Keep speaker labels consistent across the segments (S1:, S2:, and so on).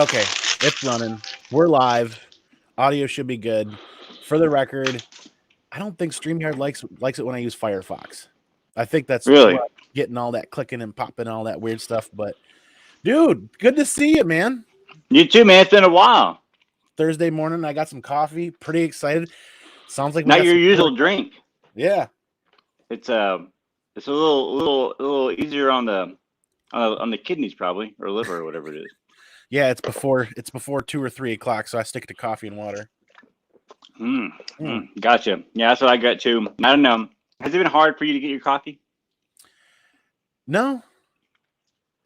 S1: Okay, it's running. We're live. Audio should be good. For the record, I don't think StreamYard likes it when I use Firefox. I think that's
S2: Really?
S1: getting all that clicking and popping, all that weird stuff. But dude, good to see you, man.
S2: You too, man. It's been a while.
S1: Thursday morning, I got some coffee. Pretty excited. Sounds like we
S2: Not
S1: got
S2: your
S1: some
S2: usual drink.
S1: Yeah,
S2: It's a little easier on the kidneys probably, or liver or whatever it is.
S1: yeah. It's before 2 or 3 o'clock, so I stick to coffee and water.
S2: Gotcha. Yeah, that's what I got too. I don't know. Has it been hard for you to get your coffee?
S1: No,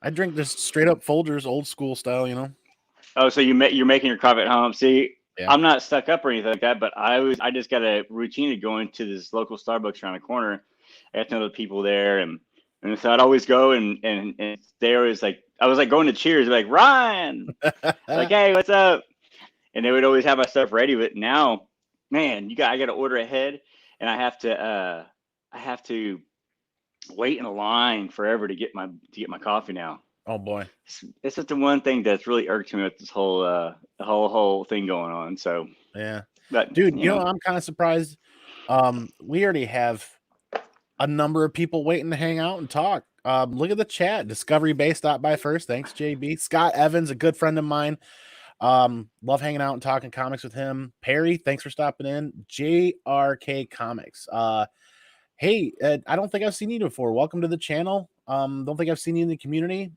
S1: I drink just straight up Folgers, old school style. You know.
S2: Oh, so you're making your coffee at home. See,
S1: Yeah.
S2: I'm not stuck up or anything like that, but I just got a routine of going to this local Starbucks around the corner. I got to know the people there, and so I'd always go and they always like, I was like going to Cheers, like Ryan, like, hey, what's up? And they would always have my stuff ready. But now, man, I got to order ahead, and I have to wait in a line forever to get my coffee now.
S1: Oh boy,
S2: it's just the one thing that's really irked me with this whole the whole thing going on. So
S1: yeah,
S2: but
S1: dude, you know I'm kind of surprised. We already have a number of people waiting to hang out and talk. Look at the chat. Discovery Base stopped by first. Thanks, JB. Scott Evans, a good friend of mine. Love hanging out and talking comics with him. Perry, thanks for stopping in. JRK Comics. Hey, I don't think I've seen you before. Welcome to the channel. Don't think I've seen you in the community.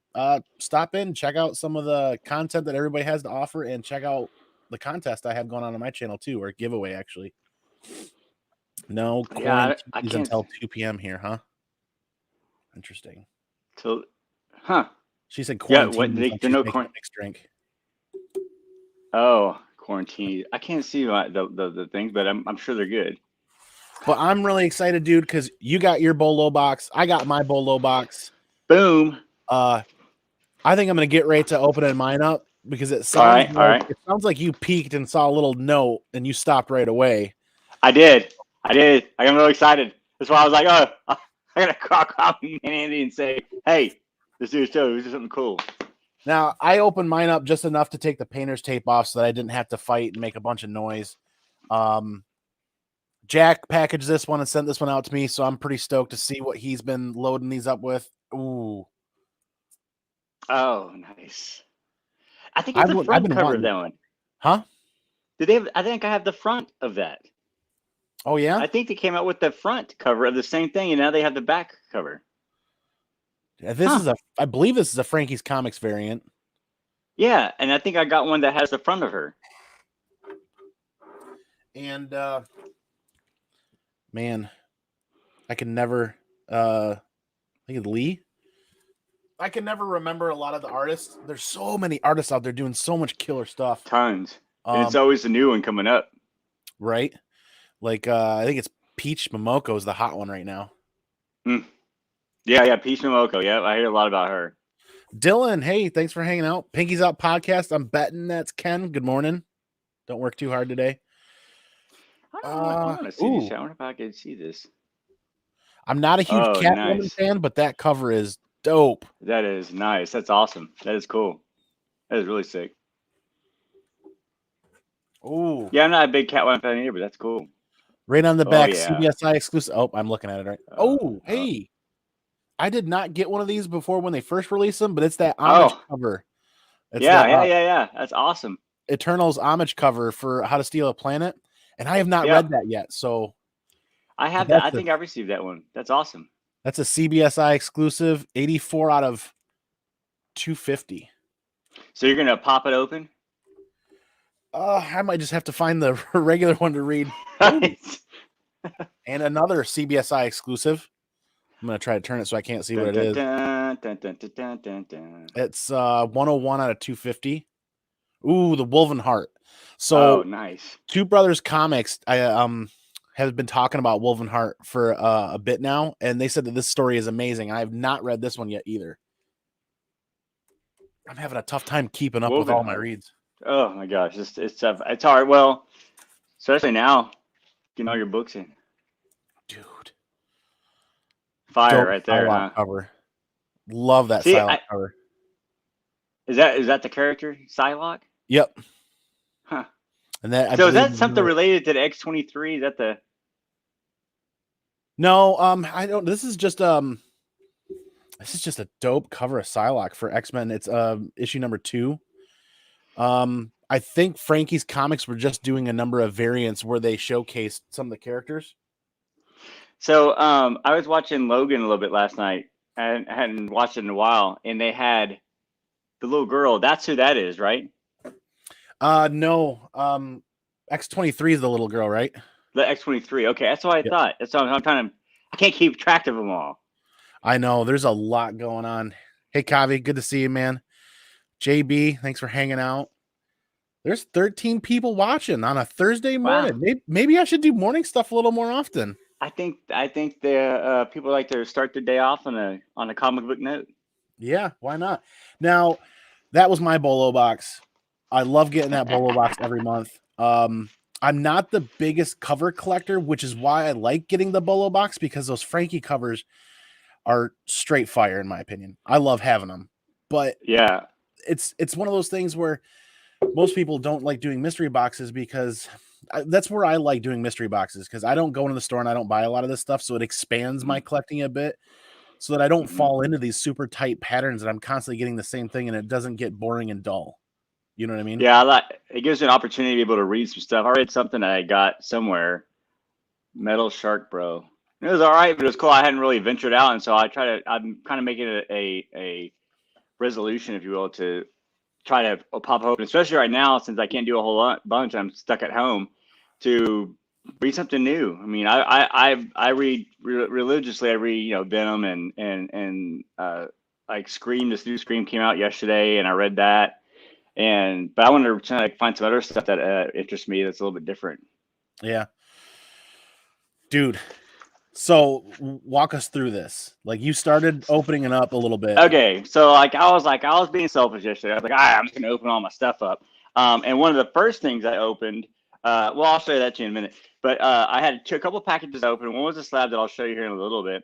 S1: Stop in, check out some of the content that everybody has to offer, and check out the contest I have going on my channel too, or giveaway actually. No quarantines until 2 p.m. here, huh? Interesting.
S2: So, huh?
S1: She said quarantine.
S2: Yeah, there's no
S1: mixed drink.
S2: Oh, quarantine. I can't see the things, but I'm sure they're good.
S1: But I'm really excited, dude, because you got your Bolo box. I got my Bolo box.
S2: Boom.
S1: I think I'm gonna get ready to open mine up because it sounds it sounds like you peeked and saw a little note and you stopped right away.
S2: I did. I'm really excited. That's why I was like, oh, I gotta call Andy and say, hey, this is something cool.
S1: Now I opened mine up just enough to take the painter's tape off so that I didn't have to fight and make a bunch of noise. Jack packaged this one and sent this one out to me, so I'm pretty stoked to see what he's been loading these up with. Ooh.
S2: Oh, nice. I think it's the front cover of that one.
S1: Huh?
S2: I think I have the front of that.
S1: Oh, yeah?
S2: I think they came out with the front cover of the same thing, and now they have the back cover.
S1: Yeah, I believe this is a Frankie's Comics variant.
S2: Yeah, and I think I got one that has the front of her.
S1: And man, I can never I think it's Lee. I can never remember a lot of the artists. There's so many artists out there doing so much killer stuff.
S2: Tons. And it's always a new one coming up.
S1: Right? Like I think it's Peach Momoko is the hot one right now.
S2: Yeah, Peach Momoko. Yeah, I hear a lot about her.
S1: Dylan, hey, thanks for hanging out. Pinky's Out Podcast. I'm betting that's Ken. Good morning. Don't work too hard today.
S2: I want to see this. I wonder if I can see this.
S1: I'm not a huge Catwoman fan, but that cover is dope.
S2: That is nice. That's awesome. That is cool. That is really sick.
S1: Oh,
S2: yeah, I'm not a big Catwoman fan either, but that's cool.
S1: Right on the back, CBSI exclusive. Oh, I'm looking at it right. Hey, I did not get one of these before when they first released them, but it's that homage cover. It's
S2: yeah. That's awesome.
S1: Eternal's homage cover for How to Steal a Planet, and I have not read that yet. So
S2: I have that. I think I received that one. That's awesome.
S1: That's a CBSI exclusive, 84 out of 250.
S2: So you're gonna pop it open?
S1: I might just have to find the regular one to read. And another CBSI exclusive. I'm gonna try to turn it so I can't see what it is. It's 101 out of 250. Ooh, the Woven Heart. So
S2: nice.
S1: Two Brothers Comics. I have been talking about Woven Heart for a bit now, and they said that this story is amazing. I have not read this one yet either. I'm having a tough time keeping up with all my reads.
S2: Oh my gosh, it's hard. Well, especially now, getting all your books in.
S1: Dude,
S2: fire right there, huh?
S1: Cover. Love that silent cover.
S2: Is that the character Psylocke?
S1: Yep.
S2: Huh.
S1: And that I
S2: So is
S1: believe
S2: that something related to the X-23? Is that the?
S1: No, I don't. This is just a dope cover of Psylocke for X-Men. It's issue number 2. I think Frankie's Comics were just doing a number of variants where they showcased some of the characters.
S2: So I was watching Logan a little bit last night. I hadn't watched it in a while, and they had the little girl. That's who that is, right?
S1: No. X-23 is the little girl, right?
S2: The X-23. Okay, that's what I thought. That's what I'm trying to. I can't keep track of them all.
S1: I know. There's a lot going on. Hey, Kavi, good to see you, man. JB, thanks for hanging out. There's 13 people watching on a Thursday morning.
S2: Wow.
S1: Maybe I should do morning stuff a little more often.
S2: I think the people like to start their day off on a comic book note.
S1: Yeah, why not? Now, that was my Bolo box. I love getting that Bolo box every month. I'm not the biggest cover collector, which is why I like getting the Bolo box, because those Frankie covers are straight fire, in my opinion. I love having them. But
S2: yeah,
S1: it's one of those things where most people don't like doing mystery boxes, because that's where I like doing mystery boxes, because I don't go into the store and I don't buy a lot of this stuff, so it expands my collecting a bit, so that I don't fall into these super tight patterns and I'm constantly getting the same thing and it doesn't get boring and dull. You know what I mean?
S2: Yeah, it gives you an opportunity to be able to read some stuff. I read something that I got somewhere, Metal Shark Bro. It was all right, but it was cool. I hadn't really ventured out, and so I'm kind of making it a resolution, if you will, to try to pop open, especially right now since I can't do a whole bunch. I'm stuck at home, to read something new. I mean, I read religiously. I read Venom and like Scream. This new Scream came out yesterday, and I read that. But I wanted to try to find some other stuff that interests me that's a little bit different.
S1: Yeah. Dude, so walk us through this. Like, you started opening it up a little bit.
S2: Okay, so I was being selfish yesterday. I was like, all right, I'm just gonna open all my stuff up. And one of the first things I opened, well, I'll show you that to you in a minute. But I had a couple packages open. One was a slab that I'll show you here in a little bit.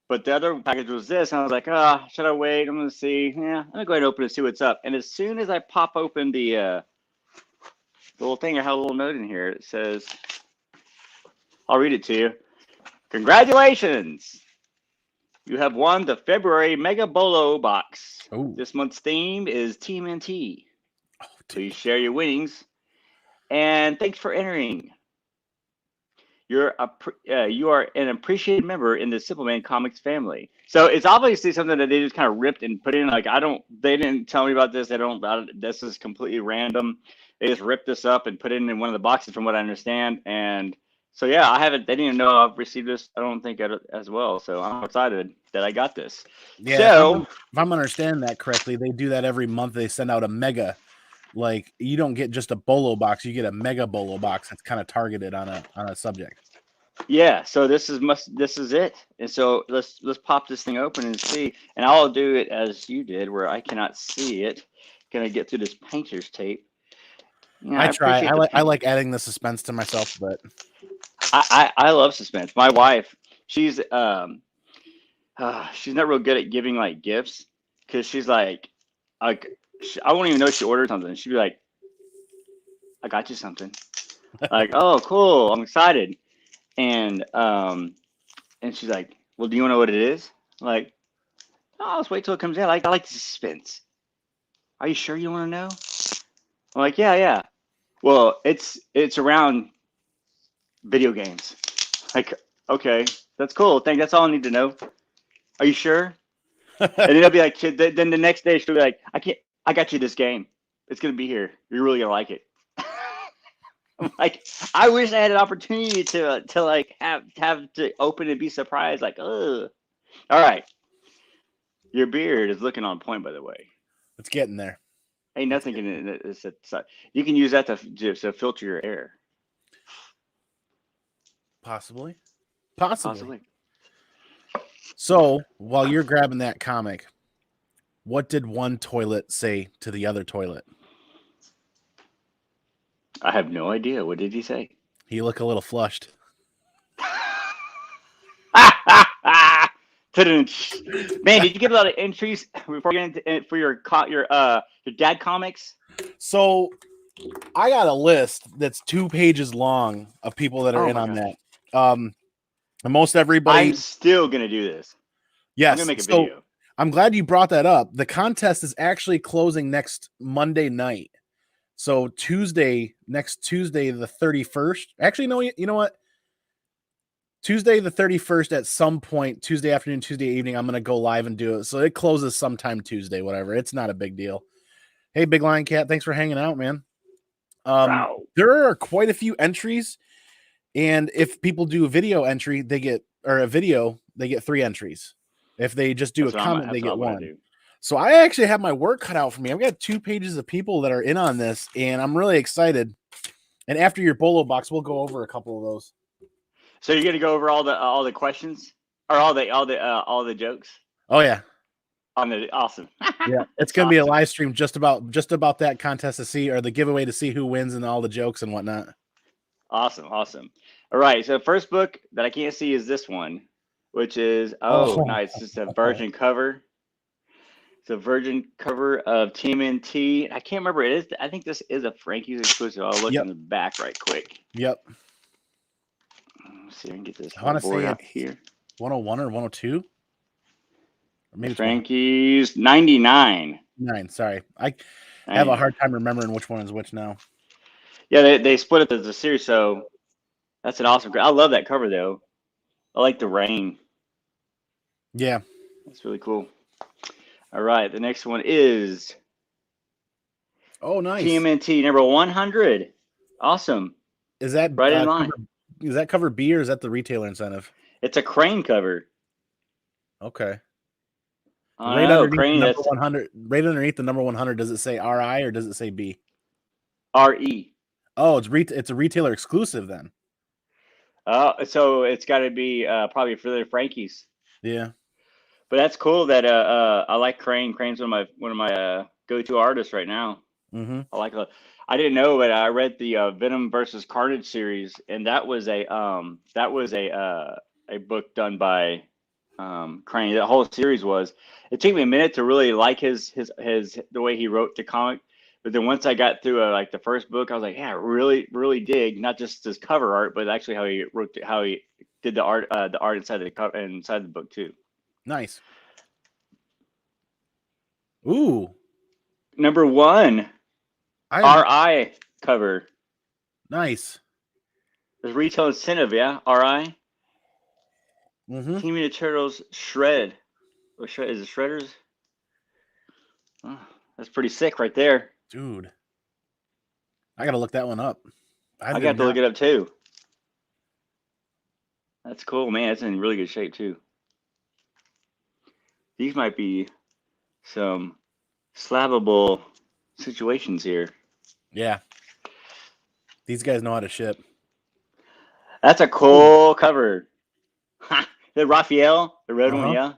S2: But the other package was this, and I was like, should I wait? I'm gonna see. Yeah, I'm gonna go ahead and open it and see what's up. And as soon as I pop open the little thing, I have a little note in here. It says, I'll read it to you. Congratulations! You have won the February Mega Bolo box.
S1: Ooh.
S2: This month's theme is TMNT.
S1: Oh,
S2: Please share your winnings. And thanks for entering. You are an appreciated member in the Simple Man Comics family. So it's obviously something that they just kind of ripped and put in. Like, they didn't tell me about this. This is completely random. They just ripped this up and put it in one of the boxes, from what I understand. And so, yeah, they didn't even know I've received this, I don't think, as well. So I'm excited that I got this.
S1: Yeah,
S2: so,
S1: if I'm understanding that correctly, they do that every month. They send out a mega. Like, you don't get just a Bolo box, you get a Mega Bolo box that's kind of targeted on a subject.
S2: Yeah, so this is it. And so let's pop this thing open and see. And I'll do it as you did, where I cannot see it. Gonna get through this painter's tape.
S1: Yeah, I try. I like adding the suspense to myself, but
S2: I love suspense. My wife, she's not real good at giving like gifts, because she's like I won't even know she ordered something. She'd be like, I got you something. Like, oh, cool, I'm excited. And she's like, well, do you want to know what it is? I'm like, oh, let's wait till it comes out. I like the suspense. Are you sure you want to know? I'm like, yeah. Well, it's around video games. Like, okay, that's cool. That's all I need to know. Are you sure? And then it'll be like, then the next day she'll be like, I got you this game. It's gonna be here. You're really gonna like it. I'm like, I wish I had an opportunity to like have to open and be surprised. Like, ugh. All right. Your beard is looking on point, by the way.
S1: It's getting there.
S2: Ain't nothing you can use that to filter your air.
S1: Possibly. So while you're grabbing that comic, what did one toilet say to the other toilet?
S2: I have no idea. What did he say?
S1: He looked a little flushed.
S2: Man, did you get a lot of entries before getting into for your dad comics?
S1: So I got a list that's 2 pages long of people that are
S2: Oh
S1: in
S2: my
S1: on
S2: gosh.
S1: that. Most everybody.
S2: I'm still gonna do this. I'm
S1: Yes.
S2: gonna make a
S1: So
S2: video.
S1: I'm glad you brought that up. The contest is actually closing next Monday night. So next Tuesday, the 31st. Actually, no, you know what? Tuesday the 31st at some point, Tuesday afternoon, Tuesday evening, I'm going to go live and do it. So it closes sometime Tuesday, whatever. It's not a big deal. Hey, Big Lion Cat, thanks for hanging out, man.
S2: Wow.
S1: There are quite a few entries, and if people do a video entry, they get 3 entries. If they just do a comment, they get 1. So I actually have my work cut out for me. I've got 2 pages of people that are in on this, and I'm really excited. And after your Bolo box, we'll go over a couple of those.
S2: So you're gonna go over all the questions or all the jokes?
S1: Oh yeah.
S2: Awesome.
S1: Yeah, it's gonna be a live stream just about that contest to see, or the giveaway to see who wins and all the jokes and whatnot.
S2: Awesome. All right. So first book that I can't see is this one, which is nice. It's a virgin cover. It's a virgin cover of TMNT. I can't remember. I think this is a Frankie's exclusive. I'll look in the back right quick.
S1: Yep.
S2: Let's see if I can get this
S1: board
S2: out here.
S1: 101 or 102? Or maybe
S2: Frankie's 99.
S1: Sorry. I have a hard time remembering which one is which now.
S2: Yeah, they split it as a series, so that's an awesome. I love that cover though. I like the rain.
S1: Yeah,
S2: that's really cool. All right, the next one is
S1: nice.
S2: TMNT number 100. Awesome.
S1: Is that
S2: right in line?
S1: Is that cover B or is that the retailer incentive?
S2: It's a Crane cover.
S1: Okay.
S2: Right underneath
S1: the number 100, does it say RI or does it say B?
S2: RE.
S1: Oh, it's a retailer exclusive then.
S2: So it's got to be probably for the Frankies.
S1: Yeah.
S2: But that's cool that I like Crane. Crane's one of my go-to artists right now.
S1: Mm-hmm.
S2: I like I didn't know, but I read the Venom versus Carnage series, and that was a book done by Crane. That whole series was. It took me a minute to really like his the way he wrote the comic, but then once I got through like the first book, I was like, yeah, I really dig not just his cover art, but actually how he wrote how he did the art inside the cover and inside the book too.
S1: Nice. Ooh.
S2: Number 1. RI cover.
S1: Nice.
S2: There's retail incentive, yeah. RI.
S1: Mm-hmm.
S2: Team Mutant Turtles Shred. Is it Shredders? Oh, that's pretty sick right there.
S1: Dude. I gotta look that one up.
S2: I got to look it up too. That's cool, man. It's in really good shape too. These might be some slabbable situations here.
S1: Yeah. These guys know how to ship.
S2: That's a cool cover. The Raphael, the red one, yeah.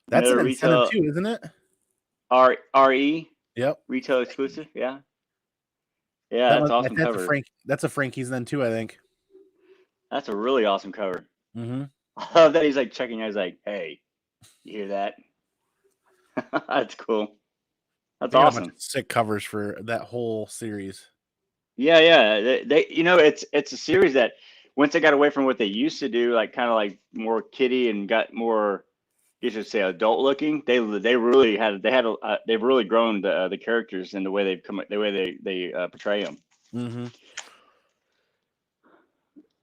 S1: That's an incentive too, isn't it?
S2: RE.
S1: Yep.
S2: Retail exclusive, yeah. Yeah, that's awesome cover.
S1: That's a Frankie's then too, I think.
S2: That's a really awesome cover.
S1: Mm-hmm.
S2: I love that he's like checking out. He's like, hey, you hear that? That's cool. That's awesome.
S1: Sick covers for that whole series.
S2: Yeah. They it's a series that once they got away from what they used to do, like kind of like more kiddie and got more, you should say, adult looking. They've really grown the characters and the way they portray them.
S1: Mm-hmm.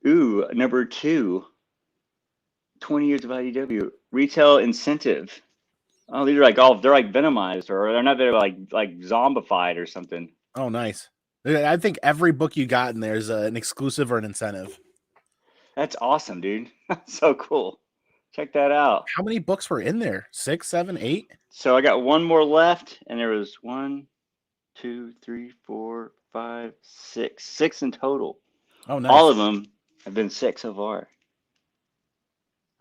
S2: Ooh, number 2. 20 years of IDW retail incentive. Oh, these are they're like venomized, or they're not. They're like zombified or something.
S1: Oh, nice. I think every book you got in there is an exclusive or an incentive.
S2: That's awesome, dude. That's so cool. Check that out.
S1: How many books were in there? 6, 7, 8?
S2: So I got one more left, and there was 1, 2, 3, 4, 5, 6. 6 in total.
S1: Oh, nice.
S2: All of them have been 6 so far.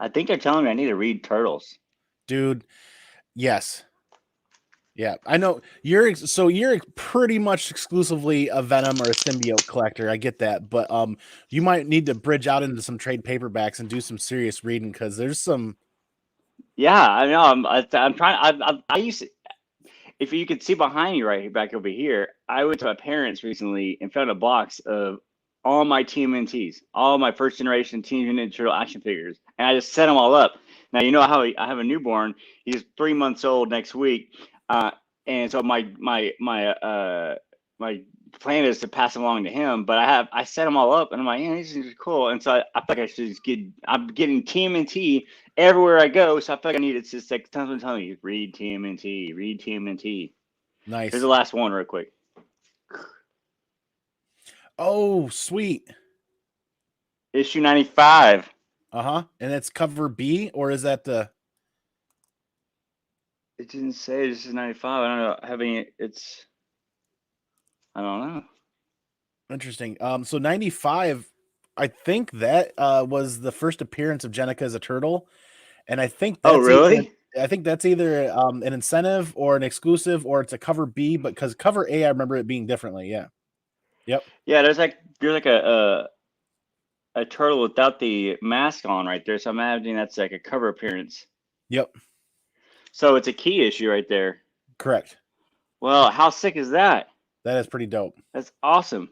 S2: I think they're telling me I need to read Turtles. Dude,
S1: yes. Yeah, I know you're pretty much exclusively a Venom or a symbiote collector. I get that, but you might need to bridge out into some trade paperbacks and do some serious reading because there's some
S2: Yeah, I know. I'm trying. I used to, if you could see behind me right back over here, I went to my parents recently and found a box of all my TMNTs, all my first generation Teenage Mutant Ninja Turtle action figures, and I just set them all up. Now you know how I have a newborn. He's 3 months old next week, uh, and so my plan is to pass them along to him. But I set them all up, and I'm like, yeah, these are cool. And so I feel like I should just get. I'm getting TMNT everywhere I go, so I feel like I need it to just like someone tell me, read TMNT, read TMNT. Here's
S1: Nice.
S2: the last one, real quick.
S1: Oh, sweet.
S2: Issue 95.
S1: Uh-huh. And it's cover B, or is that the...
S2: It didn't say this is 95. I don't know. I don't know.
S1: Interesting. So 95, I think that was the first appearance of Jenica as a turtle. And I think that's
S2: really?
S1: either an incentive or an exclusive, or it's a cover B, but because cover A, I remember it being differently. Yeah. Yep.
S2: Yeah, there's like a turtle without the mask on right there. So I'm imagining that's like a cover appearance.
S1: Yep.
S2: So it's a key issue right there.
S1: Correct.
S2: Well, how sick is that?
S1: That is pretty dope.
S2: That's awesome.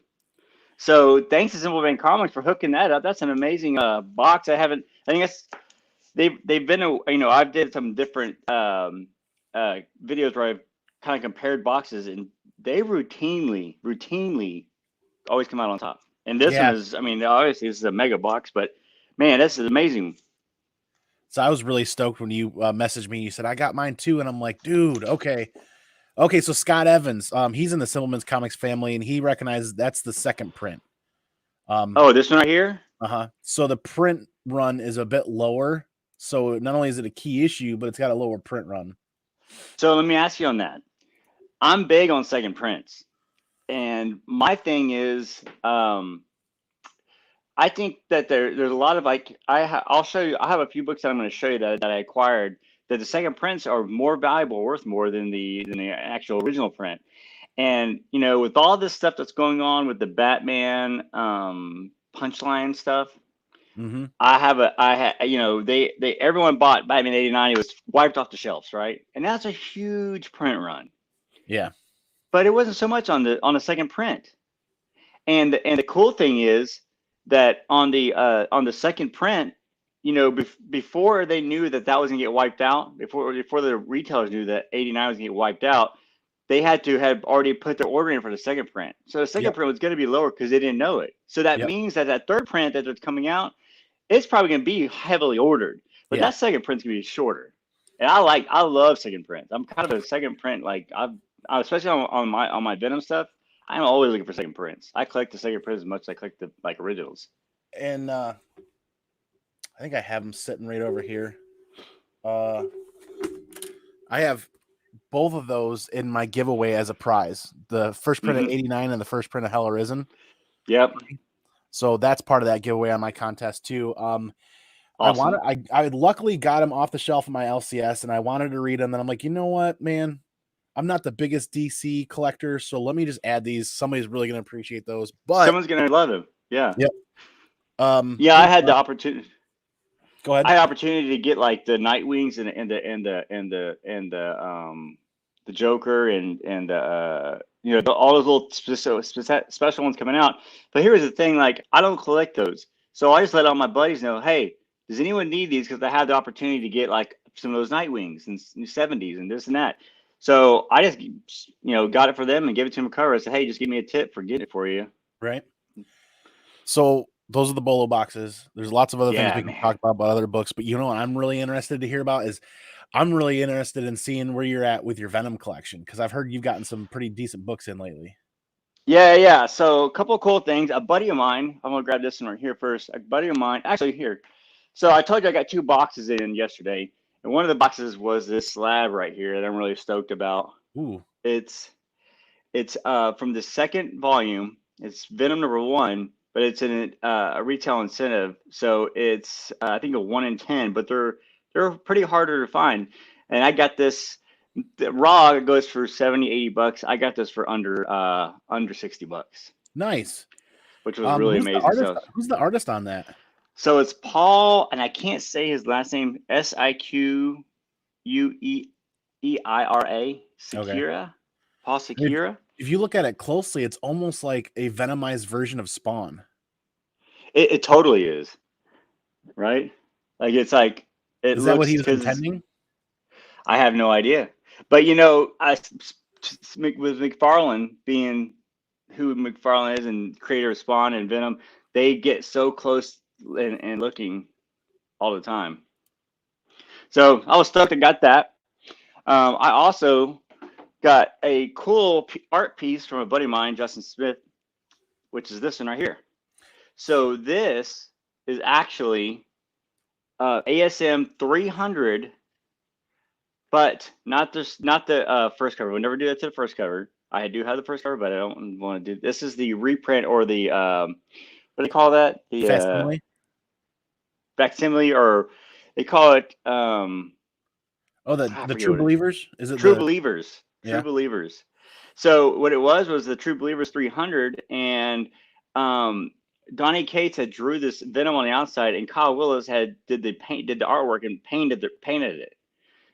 S2: So thanks to Simple Band Comics for hooking that up. That's an amazing box. I think that's they've been I've did some different videos where I've kind of compared boxes, and they routinely always come out on top. And this one is, I mean, obviously this is a mega box, but man, this is amazing.
S1: So I was really stoked when you messaged me. You said I got mine too, and I'm like, dude, okay. So Scott Evans, he's in the Simpleman's Comics family, and he recognizes that's the second print.
S2: Oh, this one right here?
S1: So the print run is a bit lower. So not only is it a key issue, but it's got a lower print run.
S2: So let me ask you on that. I'm big on second prints. And my thing is, I think that there's a lot of I'll show you. I have a few books that I'm going to show you that I acquired that the second prints are more valuable, worth more than the actual original print. And with all this stuff that's going on with the Batman punchline stuff, everyone bought Batman '89. It was wiped off the shelves, right? And that's a huge print run.
S1: Yeah.
S2: But it wasn't so much on the second print. And the cool thing is that on the second print, before they knew that was gonna get wiped out, before the retailers knew that '89 was gonna get wiped out, they had to have already put their order in for the second print. So the second print was going to be lower because they didn't know it. So that means that third print that's coming out, it's probably going to be heavily ordered. But that second print's going to be shorter. And I love second prints. I'm kind of a second print, like especially on my Venom stuff. I'm always looking for second prints. I collect the second prints as much as I collect the originals.
S1: And I think I have them sitting right over here. I have both of those in my giveaway as a prize. The first print of '89 and the first print of Hell Arisen.
S2: Yep.
S1: So that's part of that giveaway on my contest too.
S2: Awesome.
S1: I luckily got them off the shelf in my LCS, and I wanted to read them. And I'm like, you know what, man? I'm not the biggest DC collector, so let me just add these. Somebody's really going to appreciate those. But
S2: someone's going to love them. Yeah.
S1: Yep.
S2: I had the opportunity.
S1: Go ahead.
S2: I had opportunity to get like the Nightwings and the Joker and all those little special ones coming out. But here's the thing: like, I don't collect those, so I just let all my buddies know, hey, does anyone need these? Because I had the opportunity to get like some of those Nightwings and 70s and this and that. So I just got it for them and gave it to them a cover. I said, hey, just give me a tip for getting it for you.
S1: Right. So those are the Bolo boxes. There's lots of other things we can talk about other books, but what I'm really interested to hear about is I'm really interested in seeing where you're at with your Venom collection, because I've heard you've gotten some pretty decent books in lately.
S2: Yeah. So a couple of cool things. A buddy of mine, I'm going to grab this one right here first. A buddy of mine, actually here. So I told you I got 2 boxes in yesterday, and one of the boxes was this slab right here that I'm really stoked about.
S1: Ooh.
S2: It's from the second volume. It's Venom #1. But it's in a retail incentive, so it's I think a 1 in 10. But they're pretty harder to find. And I got this. The raw goes for $70-$80. I got this for under $60.
S1: Nice.
S2: Which was really amazing.
S1: Who's the artist on that?
S2: So it's Paul, and I can't say his last name. SIQ Secura.
S1: Okay.
S2: Secura. Paul Secura.
S1: If you look at it closely, it's almost like a venomized version of Spawn.
S2: It totally is. Right? Like it's like it
S1: Is that what
S2: looks
S1: he was
S2: because
S1: intending?
S2: I have no idea. But with McFarlane being who McFarlane is and creator of Spawn and Venom, they get so close and looking all the time. So I was stoked I got that. I also got a cool art piece from a buddy of mine, Justin Smith, which is this one right here. So this is actually ASM 300, but not the first cover. We'll never do that to the first cover. I do have the first cover, but I don't want to do. This is the reprint or the what do they call that? The facsimile, or they call it
S1: the True Believers? Is it
S2: True Believers?
S1: Yeah.
S2: True Believers. So what it was the True Believers 300, and Donnie Cates had drew this Venom on the outside, and Kyle Willis did the artwork and painted it.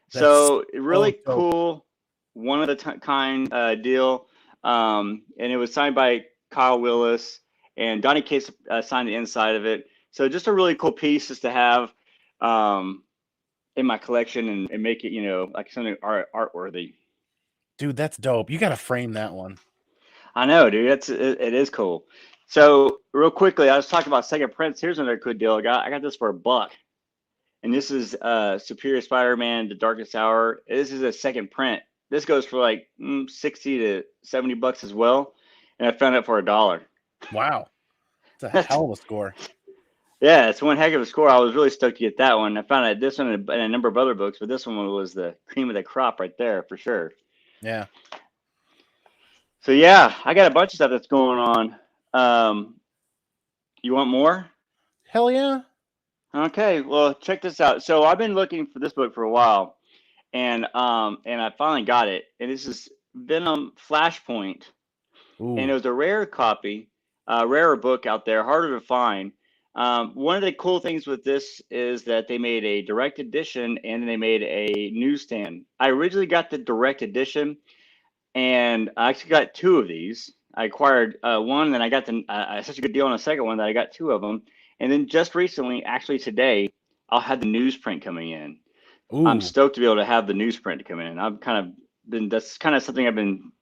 S2: So really cool, one of the kind deal, and it was signed by Kyle Willis, and Donnie Cates signed the inside of it. So just a really cool piece just to have in my collection and make it, like something art worthy.
S1: Dude, that's dope. You got to frame that one.
S2: I know, dude. It is cool. So real quickly, I was talking about second prints. Here's another good deal. I got this for $1. And this is Superior Spider-Man, The Darkest Hour. This is a second print. This goes for like 60 to 70 bucks as well. And I found it for $1.
S1: Wow. It's a hell of a score.
S2: Yeah, it's one heck of a score. I was really stoked to get that one. I found out this one in a number of other books, but this one was the cream of the crop right there for sure.
S1: Yeah.
S2: So yeah, I got a bunch of stuff that's going on. You want more?
S1: Hell yeah.
S2: Okay, well, check this out. So I've been looking for this book for a while, and I finally got it. And this is Venom Flashpoint.
S1: Ooh.
S2: And it was a rare copy, rarer book out there, harder to find. One of the cool things with this is that they made a direct edition and they made a newsstand. I originally got the direct edition, and I actually got 2 of these. I acquired one, and I got such a good deal on the second one that I got 2 of them. And then just recently, actually today, I'll have the newsprint coming in.
S1: Ooh.
S2: I'm stoked to be able to have the newsprint come in. That's kind of something I've been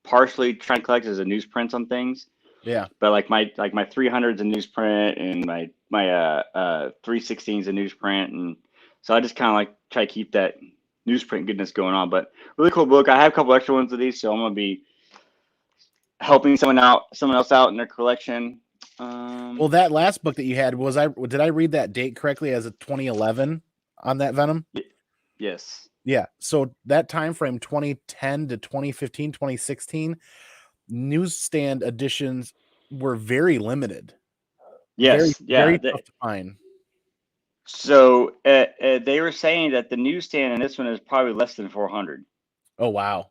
S2: partially trying to collect as a newsprint on things.
S1: Yeah.
S2: But like my 300's a newsprint, and my 316's a newsprint, and so I just kind of like try to keep that newsprint goodness going on. But really cool book. I have a couple extra ones of these, so I'm gonna be helping someone else out in their collection.
S1: Well, that last book that you had, did I read that date correctly as a 2011 on that Venom?
S2: Yes.
S1: Yeah. So that time frame, 2010 to 2015, 2016, newsstand editions were very limited.
S2: Yes.
S1: Very tough to find.
S2: So they were saying that the newsstand in this one is probably less than 400.
S1: Oh wow.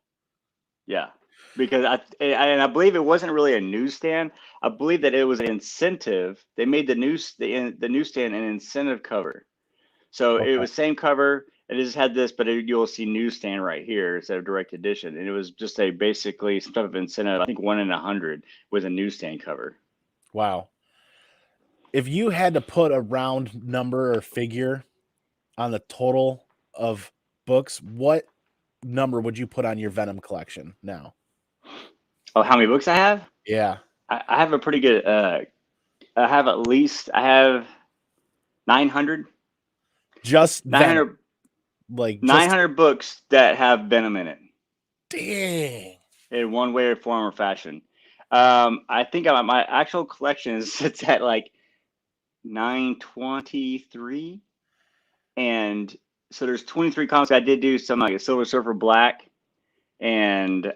S2: Yeah. Because I believe it wasn't really a newsstand. I believe that it was an incentive. They made the newsstand an incentive cover. So It was same cover. It just had this, but you'll see newsstand right here instead of direct edition. And it was just basically some type of incentive. I think 1 in 100 was a newsstand cover.
S1: Wow. If you had to put a round number or figure on the total of books, what number would you put on your Venom collection now?
S2: Oh, how many books I have?
S1: Yeah.
S2: I have a pretty good, I have 900.
S1: Just
S2: 900,
S1: Venom. Like
S2: 900 books that have Venom in it.
S1: Dang.
S2: In one way or form or fashion. I think my actual collection sits at like 923. And so there's 23 comics. I did do some like a Silver Surfer Black, and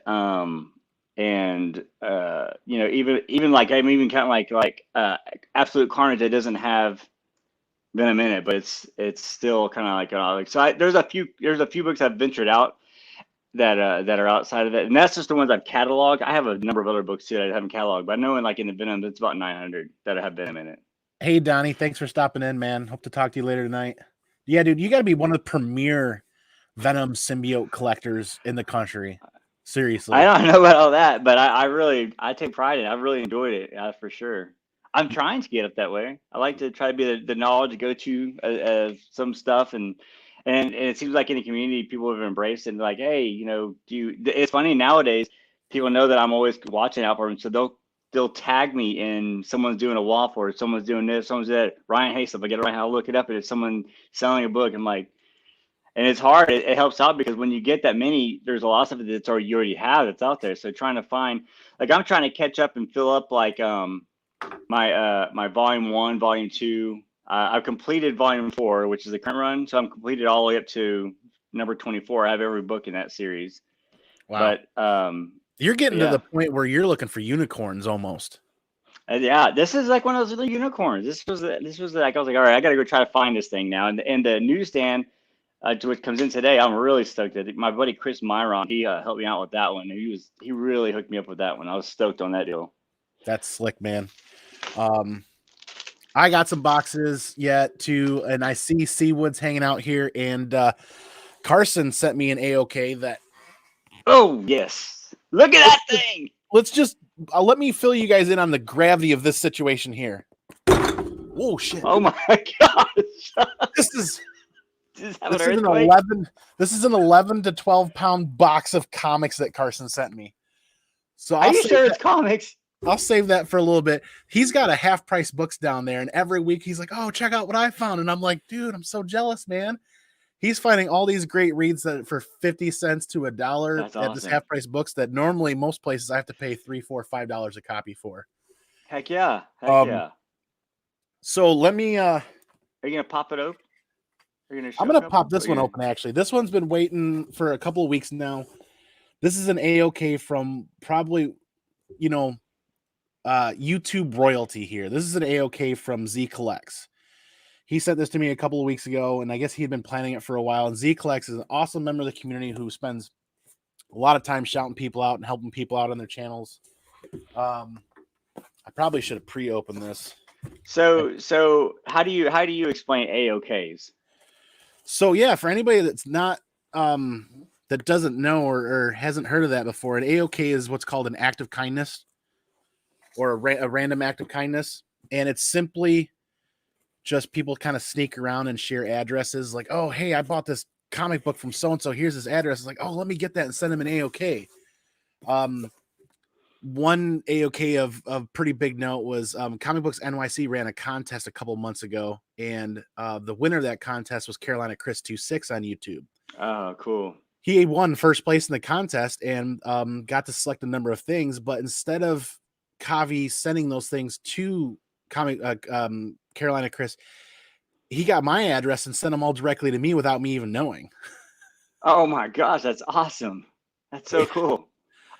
S2: even like I'm even counting like Absolute Carnage that doesn't have Venom in it, but it's still kind of like so. There's a few books I've ventured out that are outside of it, and that's just the ones I've cataloged. I have a number of other books too that I haven't cataloged, but I know in the Venom, it's about 900 that have Venom in it.
S1: Hey Donnie, thanks for stopping in, man. Hope to talk to you later tonight. Yeah, dude, you got to be one of the premier Venom symbiote collectors in the country. Seriously.
S2: I don't know about all that, but I take pride in it. I've really enjoyed it, for sure. I'm trying to get up that way. I like to try to be the knowledge go to some stuff, and it seems like in the community people have embraced it. And like, hey, it's funny nowadays. People know that I'm always watching out for them, so they'll tag me in someone's doing a waffle or someone's doing this, someone's that. Ryan, hey, stuff. I get it right now. I'll look it up, and it's someone selling a book. I'm like. And it's hard. It helps out because when you get that many, there's a lot of stuff that's you already have that's out there. So trying to find, like, I'm trying to catch up and fill up like my volume 1, volume 2. I've completed volume 4, which is the current run. So I'm completed all the way up to number 24. I have every book in that series.
S1: Wow.
S2: But
S1: you're getting to the point where you're looking for unicorns almost.
S2: Yeah, this is like one of those little unicorns. This was like I was like, all right, I got to go try to find this thing now. And the newsstand. Which comes in today. I'm really stoked that my buddy Chris Myron, he helped me out with that one. He really hooked me up with that one. I was stoked on that deal.
S1: That's slick, man. I got some boxes yet too, and I see Seawood's hanging out here, and Carson sent me an AOK that.
S2: Oh yes, look at that thing.
S1: Let's just let me fill you guys in on the gravity of this situation here. Oh shit!
S2: Oh my gosh!
S1: This is an 11 to 12 pound box of comics that Carson sent me. So
S2: are you sure it's comics?
S1: I'll save that for a little bit. He's got a half price books down there, and every week he's like, "Oh, check out what I found," and I'm like, "Dude, I'm so jealous, man." He's finding all these great reads that for 50 cents to $1 at this half price books that normally most places I have to pay $3, $4, $5 a copy for.
S2: Heck yeah! Yeah.
S1: So let me.
S2: Are you gonna pop it open?
S1: I'm going to pop this one open, actually. This one's been waiting for a couple of weeks now. This is an AOK from probably, YouTube royalty here. This is an AOK from Z Collects. He sent this to me a couple of weeks ago, and I guess he had been planning it for a while. And Z Collects is an awesome member of the community who spends a lot of time shouting people out and helping people out on their channels. I probably should have pre-opened this.
S2: So how do you explain AOKs?
S1: So yeah, for anybody that's not that doesn't know or hasn't heard of that before, an AOK is what's called an act of kindness or a random act of kindness, and it's simply just people kind of sneak around and share addresses like, "Oh, hey, I bought this comic book from so and so. Here's his address." It's like, "Oh, let me get that and send him an AOK." One AOK of pretty big note was Comic Books NYC ran a contest a couple months ago, and the winner of that contest was Carolina Chris 26 on YouTube.
S2: Oh, cool.
S1: He won first place in the contest and got to select a number of things, but instead of Kavi sending those things to Carolina Chris, he got my address and sent them all directly to me without me even knowing.
S2: Oh my gosh, that's awesome. That's so cool.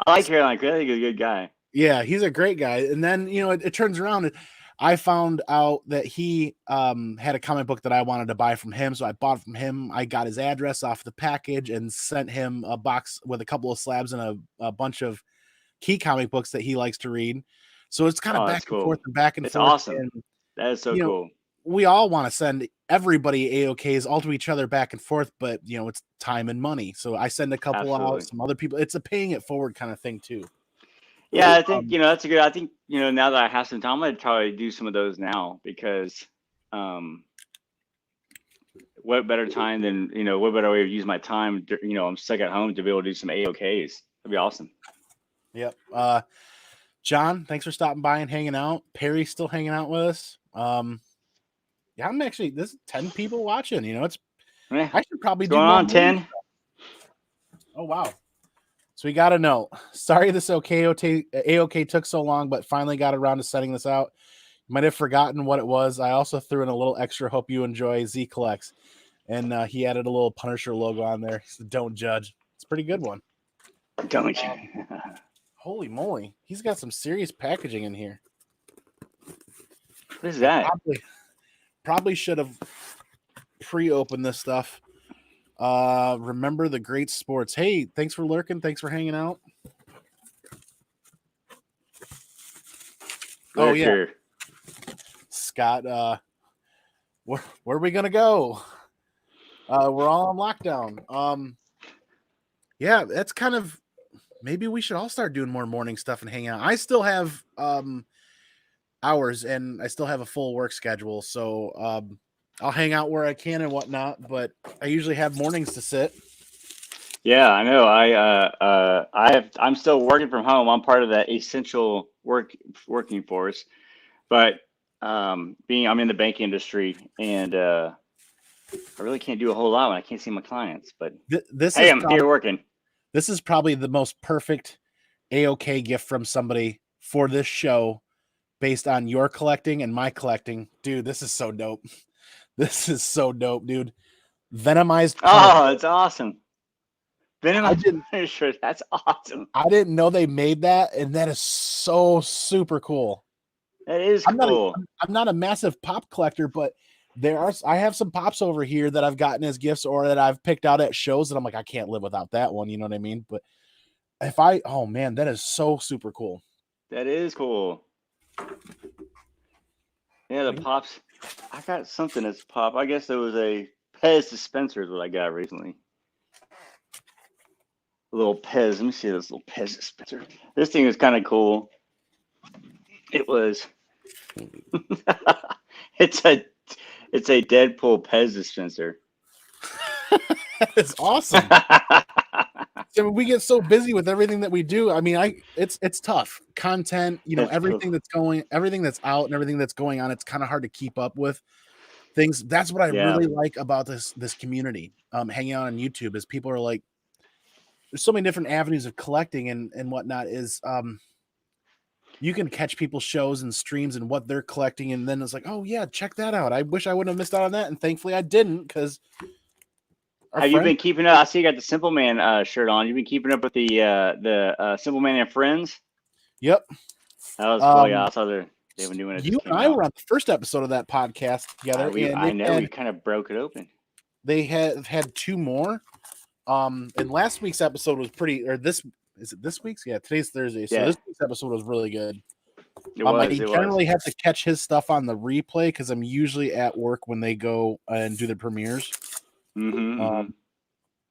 S2: I like Carolina Chris. I think he's a good guy.
S1: Yeah, he's a great guy. And then, it turns around. I found out that he had a comic book that I wanted to buy from him. So I bought it from him. I got his address off the package and sent him a box with a couple of slabs and a bunch of key comic books that he likes to read. So it's kind of back and forth and back and forth.
S2: It's awesome. That is so cool.
S1: We all want to send everybody AOKs all to each other back and forth, but it's time and money. So I send a couple out, some other people. It's a paying it forward kind of thing too.
S2: Yeah, I think that's a good. I think now that I have some time, I'm gonna try to do some of those now because, what better time than what better way to use my time? I'm stuck at home to be able to do some AOKs. That'd be awesome.
S1: Yep. John, thanks for stopping by and hanging out. Perry's still hanging out with us. Yeah, I'm actually. This is 10 people watching. I should probably do
S2: going on 10.
S1: Oh wow. So we got a note. Sorry this AOK took so long, but finally got around to sending this out. You might have forgotten what it was. I also threw in a little extra. Hope you enjoy Z Collects. And he added a little Punisher logo on there. So don't judge. It's a pretty good one.
S2: Don't you?
S1: Holy moly. He's got some serious packaging in here.
S2: What is that?
S1: Probably should have pre-opened this stuff. Remember the great sports. Hey, thanks for lurking. Thanks for hanging out. Oh yeah, Scott. Where are we gonna go? We're all on lockdown. Yeah, that's kind of maybe we should all start doing more morning stuff and hang out. I still have hours and I still have a full work schedule, so I'll hang out where I can and whatnot. But I usually have mornings to sit.
S2: Yeah, I know. I'm still working from home. I'm part of that essential working force, but I'm in the banking industry, and I really can't do a whole lot when I can't see my clients. But
S1: This
S2: hey,
S1: is
S2: I'm here
S1: probably
S2: working.
S1: the most perfect AOK gift from somebody for this show based on your collecting and my collecting. Dude, this is so dope. This is so dope, dude. Venomized Punisher.
S2: Oh, it's awesome.
S1: I
S2: Venom
S1: didn't
S2: Punisher. That's awesome.
S1: I didn't know they made that, and that is so super cool.
S2: That is
S1: I'm not a
S2: cool.
S1: I'm not a massive pop collector, but I have some pops over here that I've gotten as gifts or that I've picked out at shows that I'm like, I can't live without that one, you know what I mean? But oh man, that is so super cool.
S2: That is cool. Yeah, the pops. I got something that's pop. I guess there was a Pez dispenser is what I got recently. A little Pez. Let me see this little Pez dispenser. This thing is kind of cool. It was. it's a Deadpool Pez dispenser.
S1: It's awesome. So we get so busy with everything that we do. I mean, it's tough. Content,
S2: That's
S1: everything
S2: cool.
S1: everything that's out and everything that's going on, it's kind of hard to keep up with things. That's what I
S2: Yeah.
S1: really like about this community. Hanging out on YouTube is people are like, there's so many different avenues of collecting and whatnot. Is you can catch people's shows and streams and what they're collecting, and then it's like, oh yeah, check that out. I wish I wouldn't have missed out on that, and thankfully I didn't because our
S2: Have you
S1: friends.
S2: been keeping up? I see you got the Simple Man shirt on. You've been keeping up with the Simple Man and Friends.
S1: Yep.
S2: That was cool. Yeah,
S1: Um,
S2: I saw they were doing it.
S1: you
S2: Just
S1: and
S2: came
S1: I
S2: out.
S1: were on the first episode of that podcast together, and
S2: I know we kind of broke it open.
S1: they have had two more. And last week's episode was pretty, or this is it this week's? Yeah, today's Thursday, so
S2: Yeah,
S1: this week's episode was really good.
S2: it was.
S1: I
S2: It was.
S1: generally have to catch his stuff on the replay because I'm usually at work when they go and do the premieres.
S2: Mm-hmm.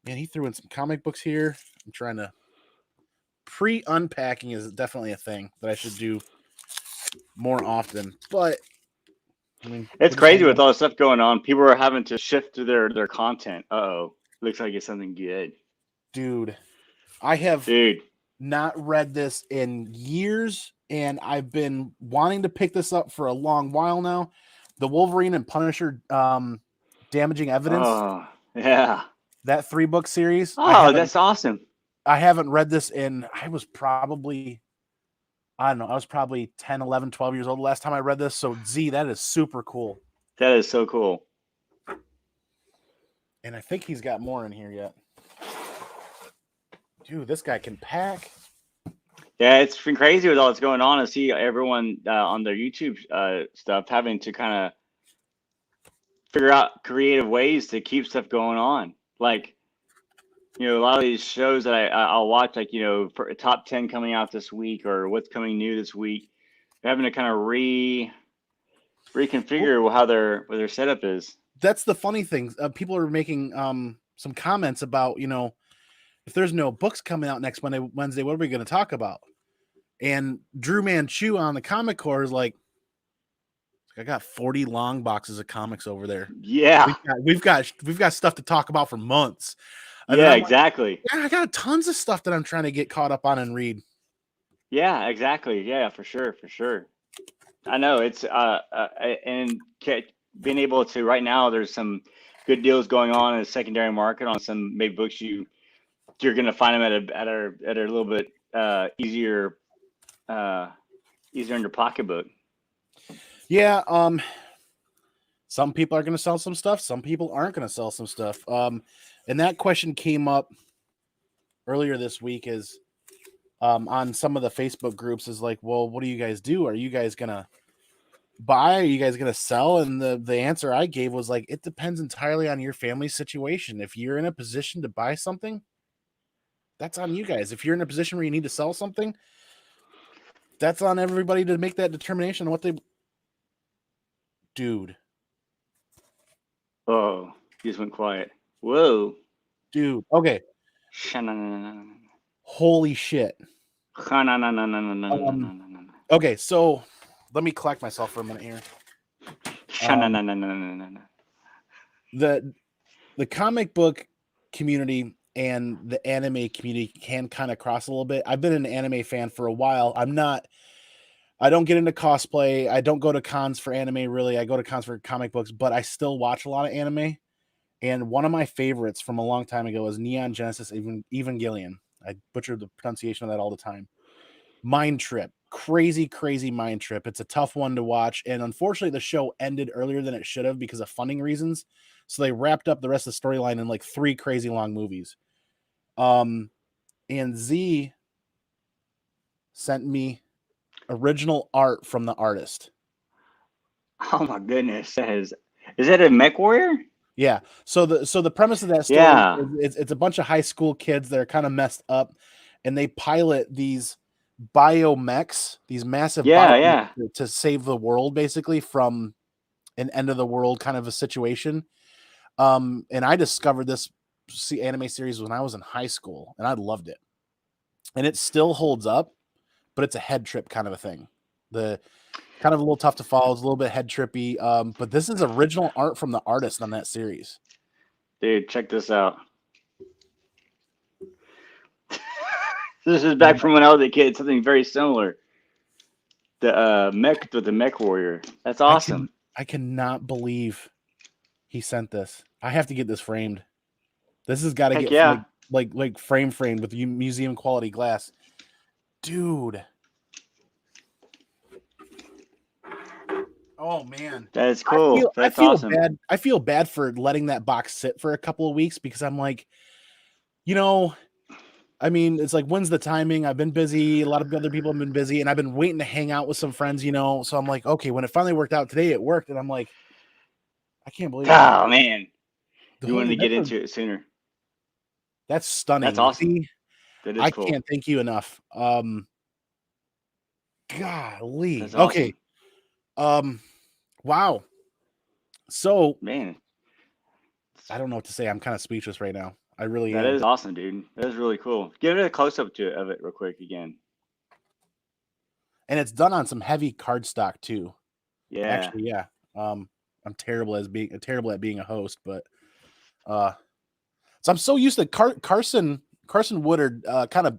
S1: Man, he threw in some comic books here. I'm trying to unpacking is definitely a thing that I should do more often. But I mean,
S2: It's crazy with all the stuff going on. People are having to shift to their content. Uh-oh. Looks like it's something good.
S1: Dude, I have not read this in years, and I've been wanting to pick this up for a long while now. The Wolverine and Punisher Damaging Evidence.
S2: Oh, yeah.
S1: That 3-book series.
S2: Oh, that's awesome.
S1: I haven't read this in, I was probably 10, 11, 12 years old the last time I read this. So Z, that is super cool.
S2: That is so cool.
S1: And I think he's got more in here yet. Dude, this guy can pack.
S2: Yeah, it's been crazy with all that's going on. I see everyone on their YouTube stuff having to kind of figure out creative ways to keep stuff going on. Like, a lot of these shows that I'll watch, like, for a top 10 coming out this week or what's coming new this week, they're having to kind of reconfigure how their setup is.
S1: That's the funny thing. People are making some comments about, if there's no books coming out next Wednesday, what are we going to talk about? And Drew Manchu on the Comic Core is like, I got 40 long boxes of comics over there.
S2: Yeah,
S1: we've got stuff to talk about for months. And
S2: yeah, exactly.
S1: Like, yeah, I got tons of stuff that I'm trying to get caught up on and read.
S2: Yeah, exactly. Yeah, for sure. I know it's and being able to right now, there's some good deals going on in the secondary market on some maybe books you're gonna find them at a little bit easier in your pocketbook.
S1: Yeah, some people are going to sell some stuff. Some people aren't going to sell some stuff. And that question came up earlier this week is on some of the Facebook groups is like, well, what do you guys do? Are you guys going to buy? Are you guys going to sell? And the answer I gave was like, it depends entirely on your family situation. If you're in a position to buy something, that's on you guys. If you're in a position where you need to sell something, that's on everybody to make that determination on what they... Dude.
S2: Oh, you just went quiet. Whoa.
S1: dude. Okay, holy shit. Okay, so let me collect myself for a minute here. The comic book community and the anime community can kind of cross a little bit. I've been an anime fan for a while. I don't get into cosplay. I don't go to cons for anime really. I go to cons for comic books, but I still watch a lot of anime. And one of my favorites from a long time ago is Neon Genesis Evangelion. I butcher the pronunciation of that all the time. Mind Trip. Crazy, crazy Mind Trip. It's a tough one to watch. And unfortunately, the show ended earlier than it should have because of funding reasons. So they wrapped up the rest of the storyline in like 3 crazy long movies. And Z sent me original art from the artist.
S2: Oh my goodness. Is that a mech warrior?
S1: Yeah. So the premise of that story
S2: Yeah.
S1: is it's a bunch of high school kids that are kind of messed up, and they pilot these biomechs, these massive biomechs to save the world, basically from an end of the world kind of a situation. And I discovered this anime series when I was in high school, and I loved it. And it still holds up, but it's a head trip kind of a thing. The kind of a little tough to follow. It's a little bit head trippy. But this is original art from the artist on that series.
S2: Dude, check this out. This is back from when I was a kid. Something very similar. The mech with the mech warrior. That's awesome.
S1: I cannot believe he sent this. I have to get this framed. This has got to get like framed with museum quality glass, dude. Oh man,
S2: that is cool. That's awesome.
S1: I feel bad for letting that box sit for a couple of weeks because I'm like, I mean, it's like, when's the timing? I've been busy. A lot of other people have been busy, and I've been waiting to hang out with some friends, So I'm like, okay, when it finally worked out today, it worked, and I'm like, I can't believe it.
S2: Oh man, you wanted to get into it sooner.
S1: That's stunning.
S2: That's awesome. That is
S1: cool. I can't thank you enough. Golly.
S2: That's awesome.
S1: Okay. Wow. So,
S2: man,
S1: I don't know what to say. I'm kind of speechless right now. I really am.
S2: That is awesome, dude. That is really cool. Give it a close up of it real quick again.
S1: And it's done on some heavy cardstock too.
S2: Yeah.
S1: Actually, yeah. I'm terrible at being a host, but so I'm so used to Carson Woodard kind of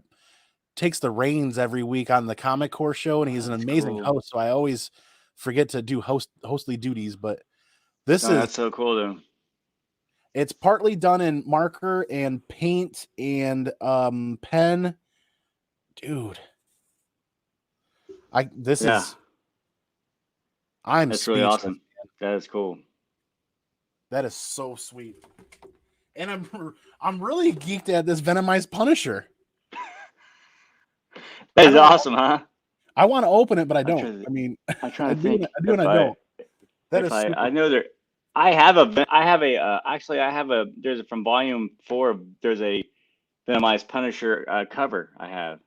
S1: takes the reins every week on the Comic Core show, and he's an amazing host. So I always forget to do hostly duties, but that's
S2: so cool though.
S1: It's partly done in marker and paint and pen. Dude. That's
S2: really awesome. That is cool.
S1: That is so sweet. And I'm really geeked at this Venomized Punisher.
S2: That is awesome, huh?
S1: I want to open it, but I don't.
S2: I'm trying to think.
S1: I do and I don't. That is
S2: I know there. There's from volume 4. There's a Venomized Punisher cover I have.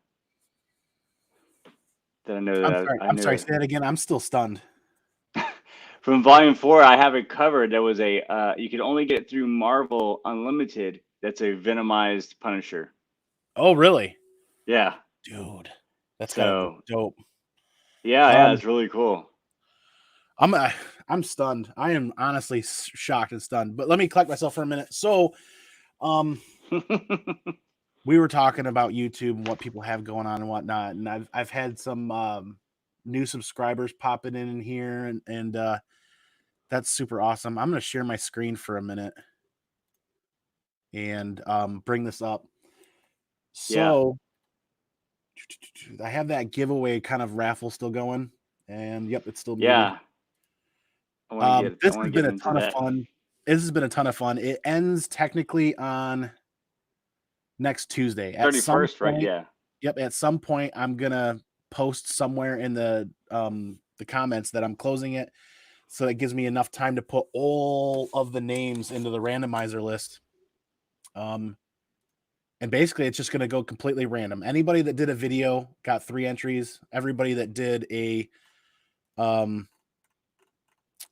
S2: That I know that.
S1: I'm sorry. Say that again. I'm still stunned.
S2: From volume 4, I have it covered. There was you could only get it through Marvel Unlimited. That's a Venomized Punisher.
S1: Oh, really?
S2: Yeah.
S1: Dude, that's kind of dope.
S2: Yeah, it's really cool.
S1: I'm stunned. I am honestly shocked and stunned. But let me collect myself for a minute. So, we were talking about YouTube and what people have going on and whatnot, and I've had some new subscribers popping in here, and that's super awesome. I'm going to share my screen for a minute and bring this up. So, I have that giveaway kind of raffle still going, and yep, it's still muted.
S2: Yeah.
S1: This has been a ton of fun. This has been a ton of fun. It ends technically on next Tuesday. At
S2: 31st, right? Yeah.
S1: Yep. At some point, I'm gonna post somewhere in the comments that I'm closing it, so it gives me enough time to put all of the names into the randomizer list. And basically, it's just gonna go completely random. Anybody that did a video got 3 entries. Everybody that did a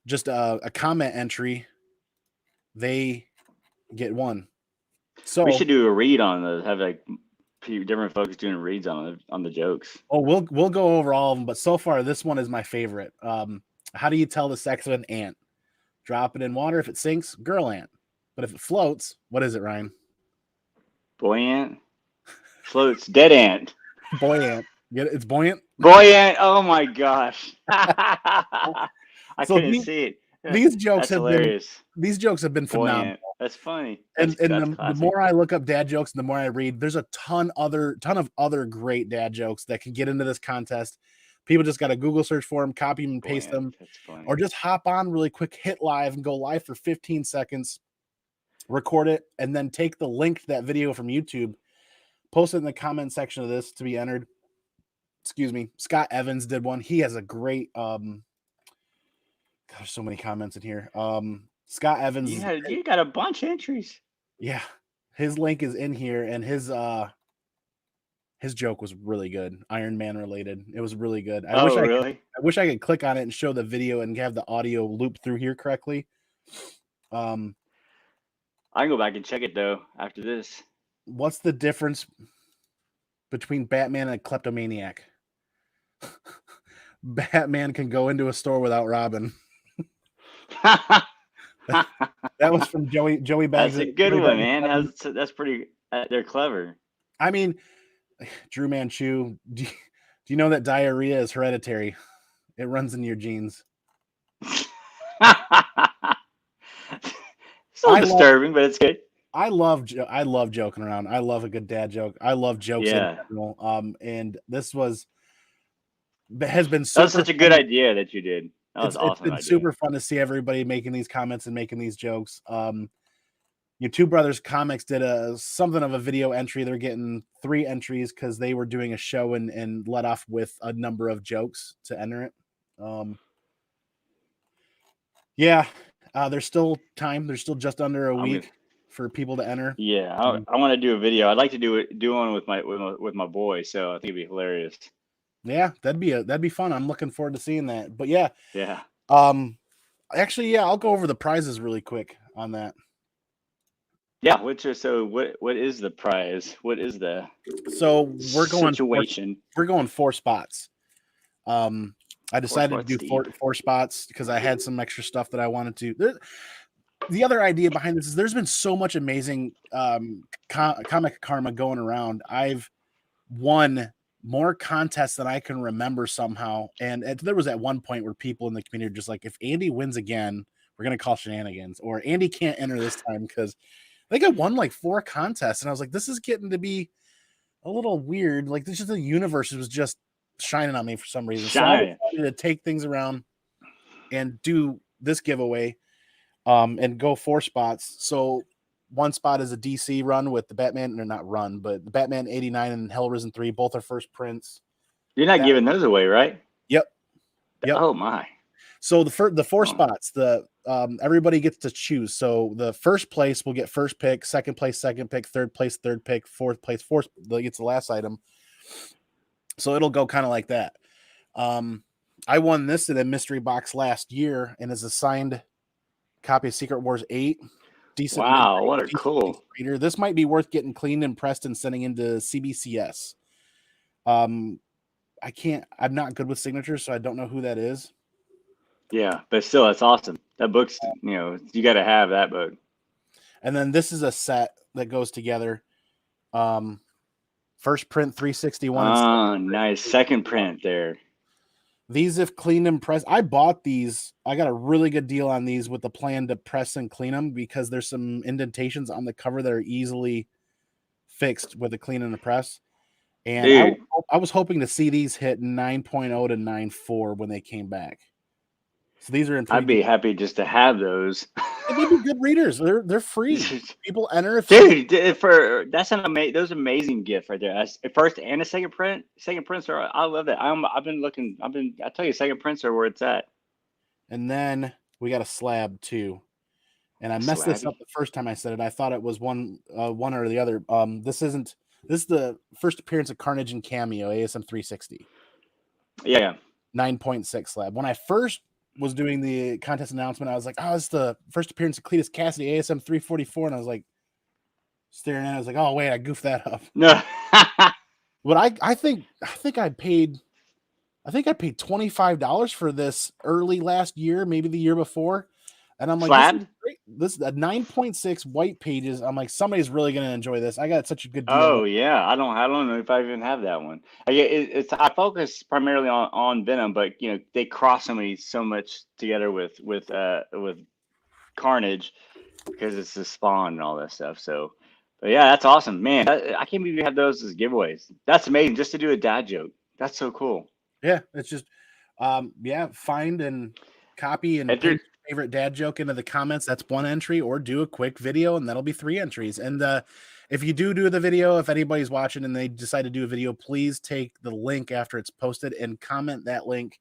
S1: just a comment entry, they get one. So
S2: we should do a read on those. Have like different folks doing reads on the jokes.
S1: Oh, we'll go over all of them, but so far this one is my favorite. How do you tell the sex of an ant? Drop it in water. If it sinks, girl ant. But if it floats, what is it, Ryan?
S2: Boy ant floats. Dead ant.
S1: Boy ant. Get it? It's buoyant.
S2: Boy ant. Oh my gosh. I couldn't see it.
S1: These jokes
S2: That's
S1: have
S2: hilarious.
S1: these jokes have been
S2: Boy
S1: phenomenal.
S2: ant. That's funny.
S1: And
S2: That's
S1: the more I look up dad jokes and the more I read, there's a ton of other great dad jokes that can get into this contest. People just got to Google search for them, copy them, and paste them, or just hop on really quick, hit live, and go live for 15 seconds, record it, and then take the link to that video from YouTube, post it in the comment section of this to be entered. Excuse me. Scott Evans did one. He has a great gosh, so many comments in here. Scott Evans.
S2: You got a bunch of entries.
S1: Yeah. His link is in here, and his joke was really good. Iron Man related. It was really good. I wish I could click on it and show the video and have the audio loop through here correctly.
S2: I can go back and check it though after this.
S1: What's the difference between Batman and a kleptomaniac? Batman can go into a store without robbing. That was from Joey Bags.
S2: That's a good one, man. That's pretty. They're clever.
S1: I mean, Drew Manchu. Do you know that diarrhea is hereditary? It runs in your genes.
S2: So disturbing, but it's good.
S1: I love joking around. I love a good dad joke. I love jokes in general. And this has been super.
S2: That's such a good idea that you did. That was awesome.
S1: It's been super fun to see everybody making these comments and making these jokes. Your Two Brothers Comics did something of a video entry. They're getting 3 entries because they were doing a show and let off with a number of jokes to enter it. There's still time. There's still just under a week for people to enter.
S2: Yeah, I want to do a video. I'd like to do one with my boy. So I think it'd be hilarious.
S1: Yeah, that'd be fun. I'm looking forward to seeing that. But yeah. Actually, I'll go over the prizes really quick on that.
S2: Yeah, what is the prize? What is the
S1: we're going
S2: situation?
S1: We're going 4 spots. I decided to do 4 spots because I had some extra stuff that I wanted to. The other idea behind this is there's been so much amazing comic karma going around. I've won more contests than I can remember somehow. And there was at one point where people in the community were just like, if Andy wins again, we're going to call shenanigans, or Andy can't enter this time because I think I won like 4 contests. And I was like, this is getting to be a little weird. Like this is the universe was just shining on me for some reason. So I decided to take things around and do this giveaway and go 4 spots. So 1 spot is a DC run with the Batman, or not run, but the Batman 89 and Hellrisen 3, both are first prints.
S2: You're not giving those away, right?
S1: Yep.
S2: Oh my.
S1: So the 4 spots, everybody gets to choose. So the first place will get first pick, second place, second pick, third place, third pick, fourth place, fourth gets the last item. So it'll go kind of like that. I won this in a mystery box last year and is a signed copy of Secret Wars 8. Decent.
S2: Wow, what a cool
S1: reader. This might be worth getting cleaned and pressed and sending into CBCS. I'm not good with signatures, so I don't know who that is.
S2: Yeah, but still, that's awesome. That book's, you got to have that book.
S1: And then this is a set that goes together. First print 361.
S2: Oh, nice. Second print there.
S1: These, if cleaned and pressed, I bought these. I got a really good deal on these with the plan to press and clean them because there's some indentations on the cover that are easily fixed with a clean and a press. And I was hoping to see these hit 9.0 to 9.4 when they came back. So these are in.
S2: I'd be happy just to have those.
S1: They'd be good readers. They're free. People enter.
S2: That's those amazing gift right there. That's a first and a second print. Second prints are. I love that. I've been looking. I tell you, second prints are where it's at.
S1: And then we got a slab too. And I messed this up the first time I said it. I thought it was one or the other. This isn't. This is the first appearance of Carnage and Cameo ASM 360.
S2: Yeah.
S1: 9.6 slab. When I first was doing the contest announcement, I was like, "Oh, it's the first appearance of Cletus Cassidy, ASM 344," and I was like, staring at it, I was like, "Oh wait, I goofed that up."
S2: No.
S1: But I think I paid $25 for this early last year, maybe the year before. And I'm like, this is
S2: Slabbed?
S1: great. This is a 9.6 white pages. I'm like, somebody's really gonna enjoy this. I got such a good deal.
S2: Oh yeah, I don't know if I even have that one. I focus primarily on Venom, but you know they cross so much together with Carnage because it's the Spawn and all that stuff. So, but yeah, that's awesome, man. I can't believe you have those as giveaways. That's amazing. Just to do a dad joke. That's so cool.
S1: Yeah, it's just find and copy and
S2: Enter.
S1: paste your favorite dad joke into the comments. That's one entry, or do a quick video, and that'll be 3 entries. And if you do the video, if anybody's watching and they decide to do a video, please take the link after it's posted and comment that link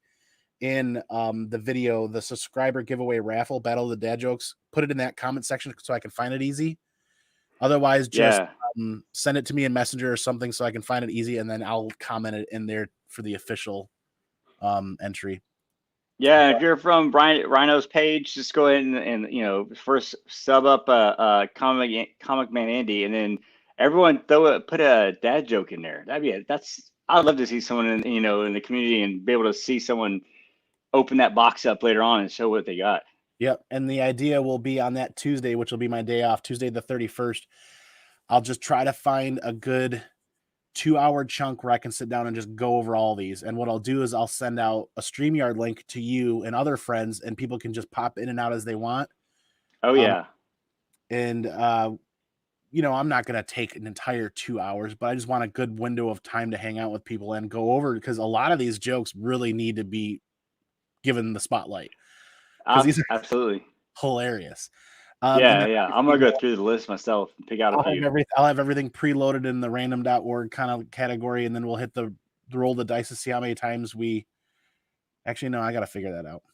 S1: in the video, the subscriber giveaway raffle battle of the dad jokes. Put it in that comment section so I can find it easy. Otherwise, just send it to me in Messenger or something so I can find it easy, and then I'll comment it in there for the official entry.
S2: Yeah, if you're from Rhino's page, just go ahead and you know, first sub up comic man Andy, and then everyone put a dad joke in there. I'd love to see someone in the community and be able to see someone open that box up later on and show what they got.
S1: Yep, and the idea will be on that Tuesday, which will be my day off, Tuesday the 31st. I'll just try to find a good 2-hour chunk where I can sit down and just go over all these. And what I'll do is I'll send out a StreamYard link to you and other friends, and people can just pop in and out as they want.
S2: Oh yeah.
S1: And I'm not going to take an entire 2 hours, but I just want a good window of time to hang out with people and go over, because a lot of these jokes really need to be given the spotlight. These are
S2: absolutely
S1: hilarious.
S2: Yeah. I'm gonna go through the list myself and pick out a few.
S1: I'll have everything preloaded in the random.org kind of category, and then we'll hit the roll the dice to see how many times we. Actually, no, I got to figure that out.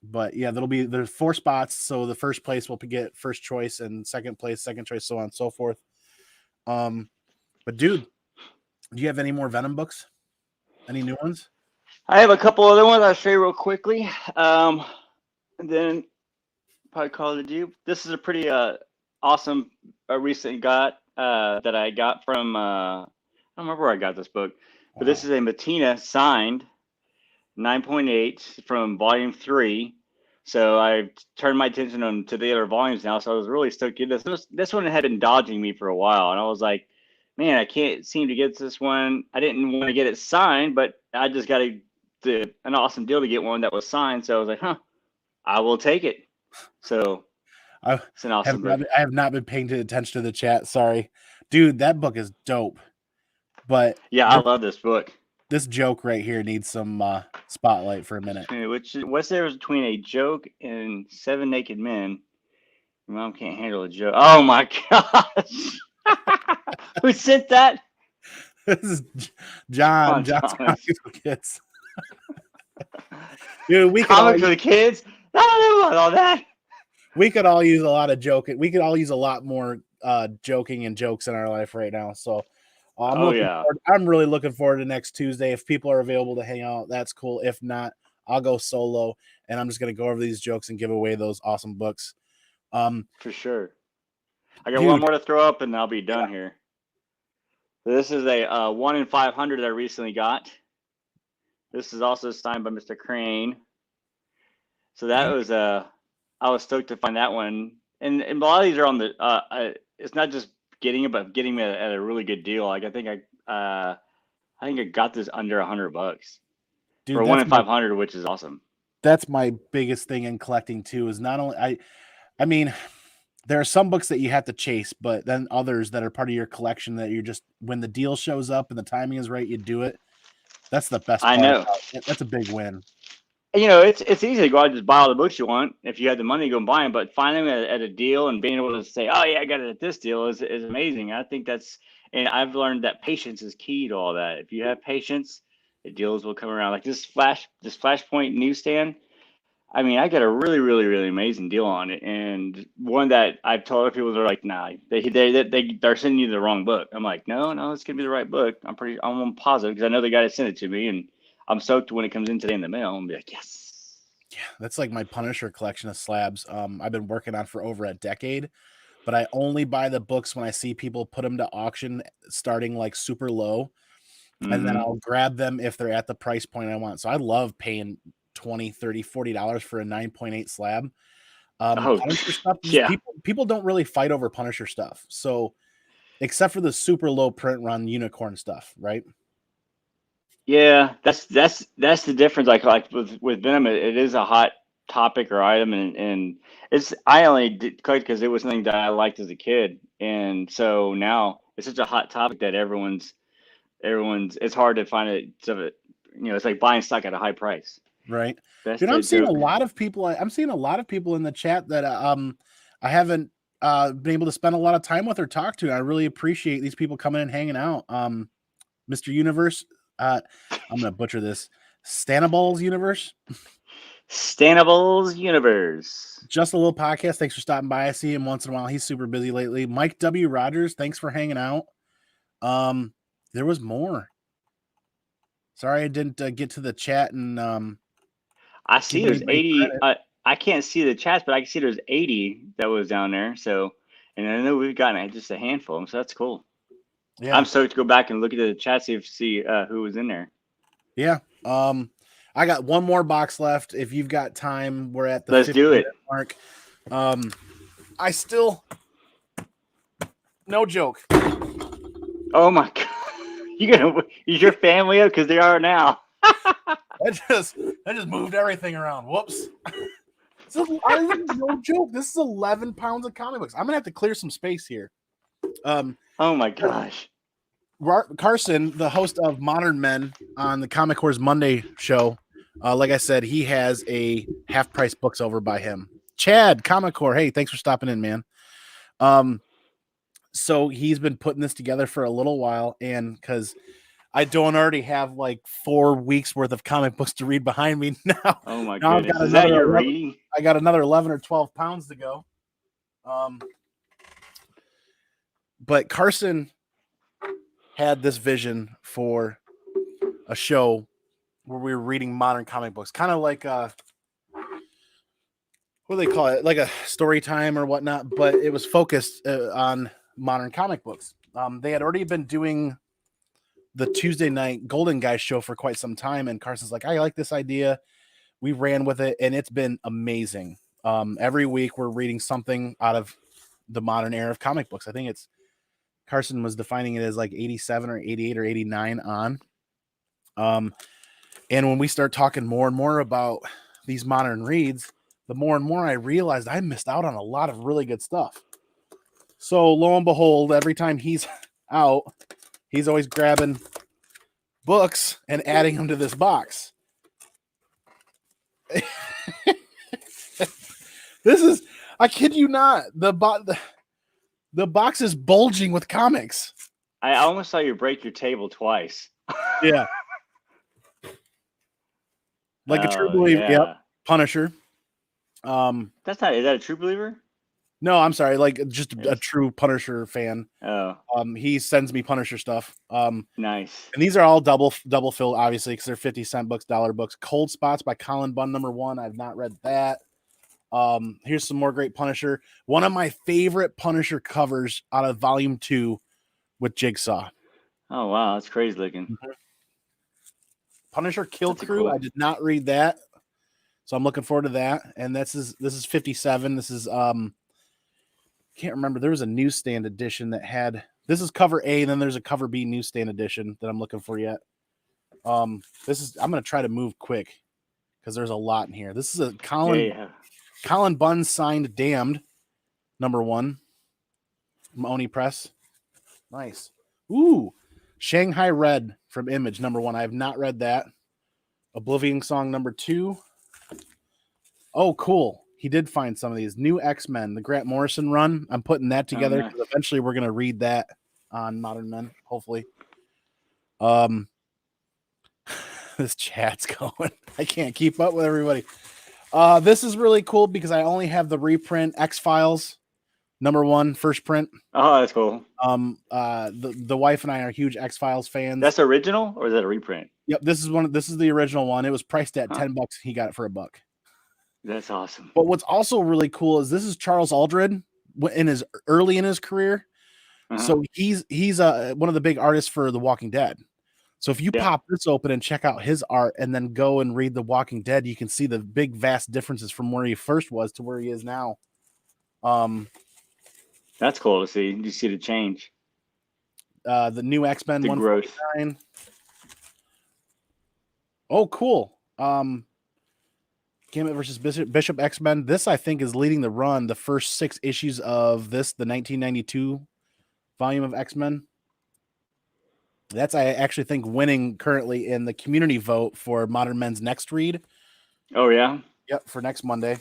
S1: But yeah, there's 4 spots, so the first place will get first choice, and second place second choice, so on and so forth. But dude, do you have any more Venom books? Any new ones?
S2: I have a couple other ones I'll show you real quickly. And then probably call it you. This is a pretty awesome recent that I got from I don't remember where I got this book, but this is a Matina signed 9.8 from volume 3. So I turned my attention to the other volumes now. So I was really stoked to get this. This one had been dodging me for a while, and I was like, man, I can't seem to get this one. I didn't want to get it signed, but I just got an awesome deal to get one that was signed. So I was like, I will take it. So it's an awesome book.
S1: I have not been paying attention to the chat. Sorry, dude, that book is dope. But
S2: yeah, I love this book.
S1: This joke right here needs some spotlight for a minute.
S2: What's there between a joke and 7 naked men? Your mom can't handle a joke. Oh my gosh. Who sent that?
S1: This is John Kids. Dude, we
S2: comic for the kids. I don't know about all that.
S1: We could all use a lot of joking. We could all use a lot more joking and jokes in our life right now. So I'm really looking forward to next Tuesday. If people are available to hang out, that's cool. If not, I'll go solo, and I'm just going to go over these jokes and give away those awesome books.
S2: For sure. I got one more to throw up, and I'll be done here. This is a 1 in 500 that I recently got. This is also signed by Mr. Crane. So that was I was stoked to find that one. And a lot of these are on the it's not just getting it, but getting it at a really good deal. Like I think I got this under $100 for 1 in 500, which is awesome.
S1: That's my biggest thing in collecting too. Is not only I mean, there are some books that you have to chase, but then others that are part of your collection that you're just, when the deal shows up and the timing is right, you do it. That's the best part.
S2: I know.
S1: That's a big win.
S2: You know, it's easy to go out and just buy all the books you want if you have the money to go and buy them, but finding them at a deal and being able to say, oh yeah, I got it at this deal is amazing. I think and I've learned that patience is key to all that. If you have patience, the deals will come around. Like this Flashpoint newsstand, I mean, I got a really, really, really amazing deal on it, and one that I've told other people, they're like, nah, they're sending you the wrong book. I'm like, no, it's gonna be the right book. I'm positive because I know the guy that sent it to me, and I'm stoked when it comes in today in the mail and be like, yes.
S1: Yeah, That's like my Punisher collection of slabs. I've been working on for over a decade, but I only buy the books when I see people put them to auction starting like super low, and then I'll grab them if they're at the price point I want. So I love paying $20, $30, $40 for a 9.8 slab. Punisher stuff, just
S2: yeah.
S1: people don't really fight over Punisher stuff. So except for the super low print run unicorn stuff, right?
S2: Yeah, that's the difference. Like with Venom, it is a hot topic or item, and it's I only did collect because it was something that I liked as a kid, and so now it's such a hot topic that everyone's it's hard to find it. So it's like buying stock at a high price.
S1: Right.
S2: That's
S1: Dude,
S2: the
S1: I'm seeing a
S2: joke.
S1: lot of people. I'm seeing a lot of people in the chat that I haven't been able to spend a lot of time with or talk to. I really appreciate these people coming and hanging out. Mr. Universe, I'm gonna butcher this. Stanables Universe.
S2: Stanables Universe.
S1: Just a little podcast. Thanks for stopping by. I see him once in a while. He's super busy lately. Mike W. Rogers, thanks for hanging out. There was more. Sorry I didn't get to the chat and
S2: I see there's 80. I can't see the chats, but I can see there's 80 that was down there. So, and I know we've gotten just a handful of them, so that's cool. Yeah. I'm stoked to go back and look at the chat, see who was in there.
S1: Yeah. I got one more box left. If you've got time, we're at the
S2: Let's do it
S1: mark. I still, no joke.
S2: Oh my god, is your family up? Because they are now.
S1: I just moved everything around. Whoops. No joke. This is 11 pounds of comic books. I'm gonna have to clear some space here.
S2: Oh my gosh.
S1: Carson, the host of Modern Men on the Comic Wars Monday show, like I said, he has a half price books over by him. Chad, Comic Core, hey, thanks for stopping in, man. So he's been putting this together for a little while, and because I don't already have like 4 weeks worth of comic books to read behind me now.
S2: Oh my goodness. Is that your reading?
S1: I got another 11 or 12 pounds to go. But Carson had this vision for a show where we were reading modern comic books, kind of like what do they call it? Like a story time or whatnot, but it was focused on modern comic books. They had already been doing the Tuesday night Golden Guys show for quite some time, and Carson's like, I like this idea. We ran with it, and it's been amazing. Every week we're reading something out of the modern era of comic books. I think it's Carson was defining it as like 87 or 88 or 89 on. And when we start talking more and more about these modern reads, the more and more I realized I missed out on a lot of really good stuff. So lo and behold, every time he's out, he's always grabbing books and adding them to this box. This is, I kid you not, the box is bulging with comics.
S2: I almost saw you break your table twice.
S1: Yeah. Like a true believer. Yeah. Yep. Punisher.
S2: Is that a true believer?
S1: No, I'm sorry. Like just a true Punisher fan.
S2: Oh.
S1: He sends me Punisher stuff.
S2: Nice.
S1: And these are all double filled, obviously, because they're 50-cent books, $1 books. Cold Spots by Colin Bunn, #1. I've not read that. Here's some more great Punisher. One of my favorite Punisher covers out of Volume 2 with Jigsaw.
S2: Oh wow, that's crazy looking.
S1: Mm-hmm. Punisher Kill Crew. Cool. I did not read that, so I'm looking forward to that. And this is 57. This is can't remember. There was a newsstand edition that had, this is cover A, and then there's a cover B newsstand edition that I'm looking for yet. I'm gonna try to move quick because there's a lot in here. This is a Colin Bunn signed Damned #1 from Oni Press. Nice. Ooh, Shanghai Red from Image #1. I have not read that. Oblivion Song #2. Oh, cool. He did find some of these. New X-Men, the Grant Morrison run. I'm putting that together because eventually we're going to read that on Modern Men, hopefully. This chat's going. I can't keep up with everybody. This is really cool because I only have the reprint X-Files #1 first print.
S2: Oh, that's cool.
S1: The wife and I are huge X-Files fans.
S2: That's original, or is that a reprint?
S1: Yep, this is the original one. It was priced at $10. He got it for $1.
S2: That's awesome.
S1: But what's also really cool is this is Charles Aldred in his early in his career. So he's one of the big artists for The Walking Dead. So if you pop this open and check out his art and then go and read The Walking Dead, you can see the big vast differences from where he first was to where he is now.
S2: That's cool to see. You see the change.
S1: The new X-Men
S2: The growth.
S1: 149. Oh, cool. Gambit versus Bishop X-Men. This, I think, is leading the run. The first 6 issues of this, the 1992 volume of X-Men. That's, I actually think, winning currently in the community vote for Modern Men's next read.
S2: Oh, yeah?
S1: Yep, for next Monday.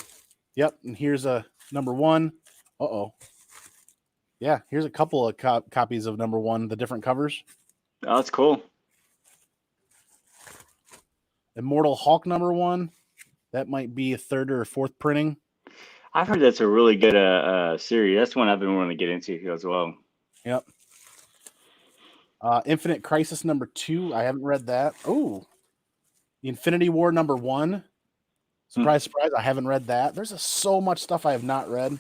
S1: Yep, and here's a number 1. Uh-oh. Yeah, here's a couple of copies of number 1, the different covers.
S2: Oh, that's cool.
S1: Immortal Hulk number 1. That might be a 3rd or 4th printing.
S2: I've heard that's a really good series. That's one I've been wanting to get into as well.
S1: Yep. Infinite Crisis number 2. I haven't read that. Oh, the Infinity War number 1. Surprise, surprise. I haven't read that. There's so much stuff I have not read.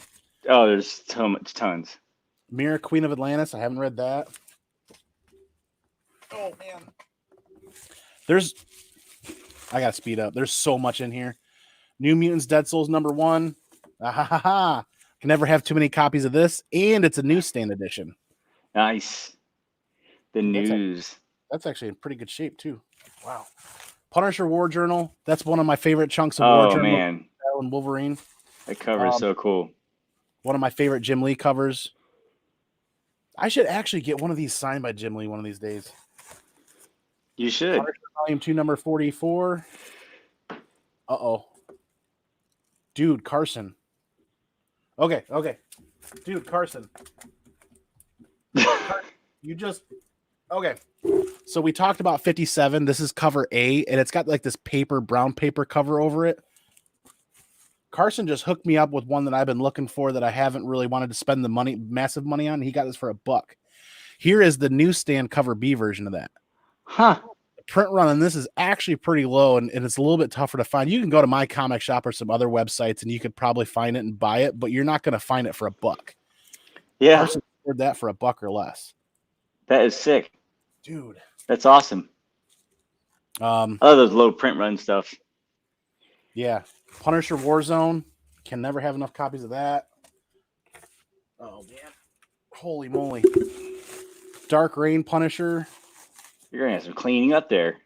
S2: Oh, there's tons.
S1: Mira, Queen of Atlantis. I haven't read that. Oh, man. I got to speed up. There's so much in here. New Mutants Dead Souls number 1. Can never have too many copies of this. And it's a newsstand edition.
S2: Nice. The news.
S1: That's actually in pretty good shape, too. Wow. Punisher War Journal. That's one of my favorite chunks of War Journal.
S2: Oh, man.
S1: And Wolverine.
S2: That cover is so cool.
S1: One of my favorite Jim Lee covers. I should actually get one of these signed by Jim Lee one of these days.
S2: You should.
S1: Punisher Volume 2, number 44. Uh-oh. Dude, Carson. Okay. Dude, Carson. Okay. So we talked about 57. This is cover A, and it's got like this brown paper cover over it. Carson just hooked me up with one that I've been looking for that I haven't really wanted to spend massive money on. He got this for $1. Here is the newsstand cover B version of that.
S2: Huh.
S1: The print run on this is actually pretty low, and it's a little bit tougher to find. You can go to My Comic Shop or some other websites, and you could probably find it and buy it, but you're not going to find it for $1.
S2: Yeah.
S1: Carson scored that for $1 or less.
S2: That is sick.
S1: Dude.
S2: That's awesome. I love those low print run stuff.
S1: Yeah. Punisher Warzone. Can never have enough copies of that. Oh, man. Holy moly. Dark Reign Punisher.
S2: You're going to have some cleaning up there.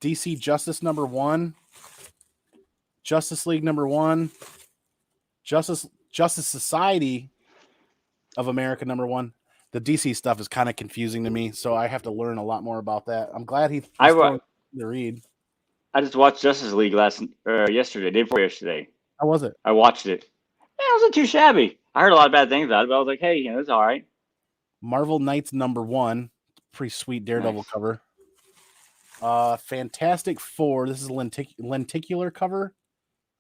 S1: DC Justice number 1. Justice League number 1. Justice Society of America number 1. The DC stuff is kind of confusing to me, so I have to learn a lot more about that. I'm glad he's throwing the read.
S2: I just watched Justice League yesterday, day before yesterday.
S1: How was it?
S2: I watched it. Yeah, it wasn't too shabby. I heard a lot of bad things about it, but I was like, hey, it's all right.
S1: Marvel Knights number 1. Pretty sweet Daredevil cover. Fantastic Four. This is a lenticular cover.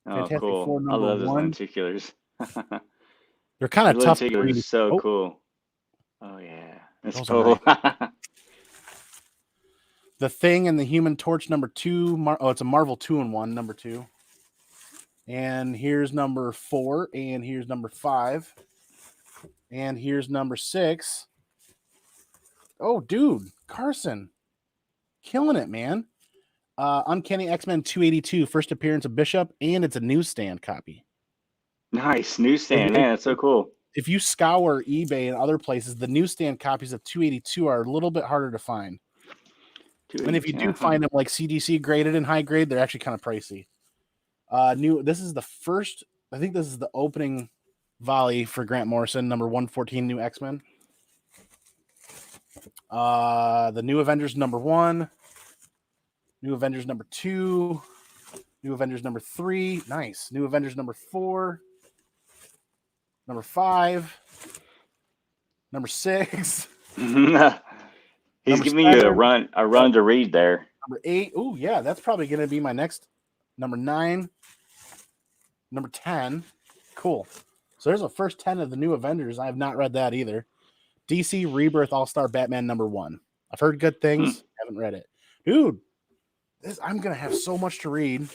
S2: Oh,
S1: Fantastic
S2: cool.
S1: Four
S2: I love those
S1: 1.
S2: lenticulars.
S1: They're kind of tough to read.
S2: Lenticulars are so cool. Oh, yeah. That's
S1: Those
S2: cool.
S1: The Thing and the Human Torch number 2. It's a Marvel 2-in-1 number 2. And here's number 4. And here's number 5. And here's number 6. Oh, dude. Carson. Killing it, man. Uncanny X-Men 282. First appearance of Bishop. And it's a newsstand copy.
S2: Nice. Newsstand. Man, that's so cool.
S1: If you scour eBay and other places, the newsstand copies of 282 are a little bit harder to find. And if you do find them like CDC graded and high grade, they're actually kind of pricey. This is the first, I think this is the opening volley for Grant Morrison, number 114, New X-Men. The New Avengers number 1, New Avengers number 2, New Avengers number 3, nice. New Avengers number 4, number 5, number 6.
S2: He's giving you a run to read there.
S1: Number 8. Oh, yeah, that's probably going to be my next. Number 9. Number 10. Cool. So there's the first 10 of the New Avengers. I have not read that either. DC Rebirth All-Star Batman number 1. I've heard good things. Haven't read it. Dude, I'm gonna have so much to read.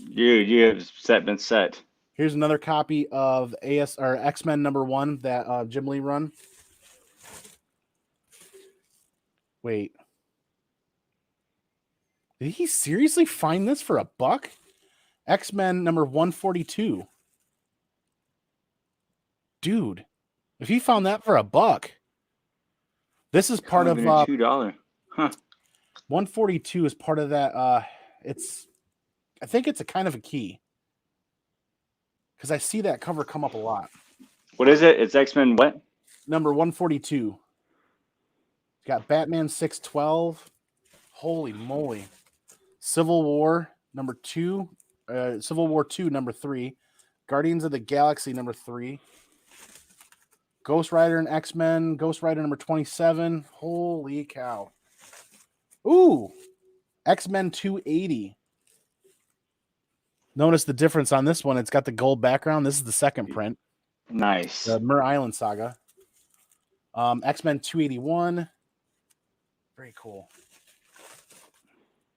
S2: You have been set.
S1: Here's another copy of X-Men #1 that Jim Lee run. Wait. Did he seriously find this for $1? X-Men #142. Dude, if he found that for $1, this is part of
S2: $2. Huh.
S1: 142 is part of that. I think it's a kind of a key. Because I see that cover come up a lot.
S2: What is it? It's X-Men what?
S1: Number 142. Got Batman 612. Holy moly. Civil War #2. Civil War 2 #3. Guardians of the Galaxy #3. Ghost Rider and X-Men. Ghost Rider #27. Holy cow. Ooh. X-Men 280. Notice the difference on this one. It's got the gold background. This is the second print.
S2: Nice.
S1: The Mur Island Saga. X-Men 281. Very cool.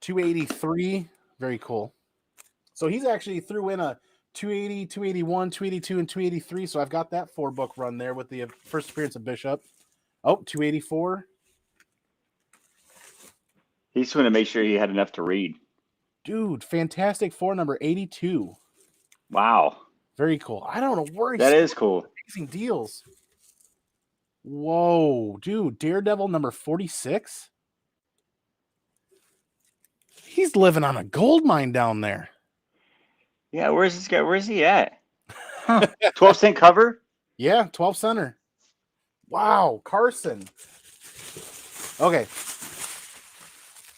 S1: 283. Very cool. So he's actually threw in a 280, 281, 282, and 283. So I've got that 4-book run there with the first appearance of Bishop. Oh, 284.
S2: He just wanted to make sure he had enough to read.
S1: Dude, Fantastic Four #82.
S2: Wow.
S1: Very cool. I don't know where
S2: that is cool.
S1: Amazing deals. Whoa, dude. Daredevil #46. He's living on a gold mine down there.
S2: Yeah, where's this guy? Where's he at? 12-cent cover?
S1: Yeah, 12 center. Wow, Carson. Okay.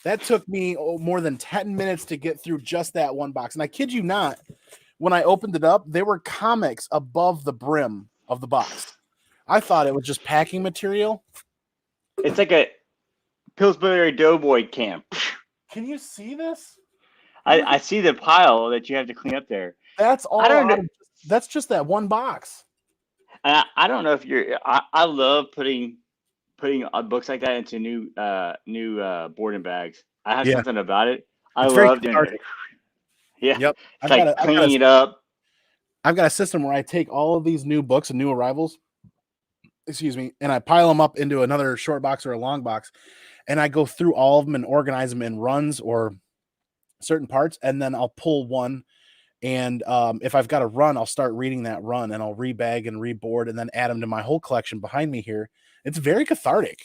S1: That took me more than 10 minutes to get through just that one box. And I kid you not, when I opened it up, there were comics above the brim of the box. I thought it was just packing material.
S2: It's like a Pillsbury Doughboy camp.
S1: Can you see this?
S2: I see the pile that you have to clean up there.
S1: That's all.
S2: I don't know.
S1: That's just that one box.
S2: I don't know if you're. I love putting books like that into new boarding bags. I have something about it. I love doing it. Yeah.
S1: Yep.
S2: It's like cleaning it up.
S1: I've got a system where I take all of these new books and new arrivals, and I pile them up into another short box or a long box, and I go through all of them and organize them in runs or certain parts, and then I'll pull one. And if I've got a run, I'll start reading that run, and I'll rebag and reboard, and then add them to my whole collection behind me here. It's very cathartic.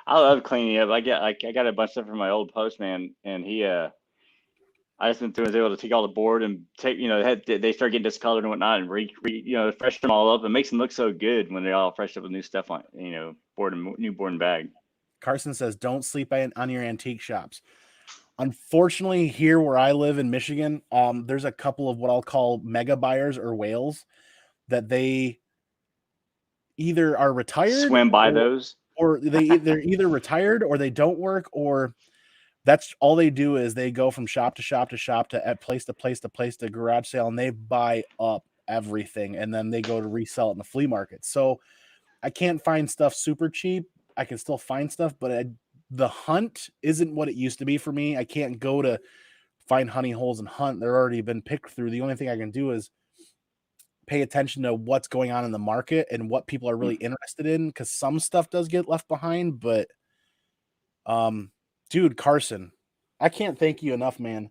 S2: I love cleaning up. I got a bunch of stuff from my old postman, and he I just went through and was able to take all the board and take, they start getting discolored and whatnot, and fresh them all up. It makes them look so good when they're all fresh up with new stuff on, new board and bag.
S1: Carson says, don't sleep on your antique shops. Unfortunately, here where I live in Michigan, there's a couple of what I'll call mega buyers or whales that they either are retired,
S2: swim by those,
S1: or they're either retired or they don't work, or that's all they do is they go from shop to shop to shop to at place to place to place to garage sale, and they buy up everything, and then they go to resell it in the flea market. So I can't find stuff super cheap. I can still find stuff, but the hunt isn't what it used to be for me. I can't go to find honey holes and hunt. They're already been picked through. The only thing I can do is pay attention to what's going on in the market and what people are really interested in, because some stuff does get left behind. But dude, Carson, I can't thank you enough, man.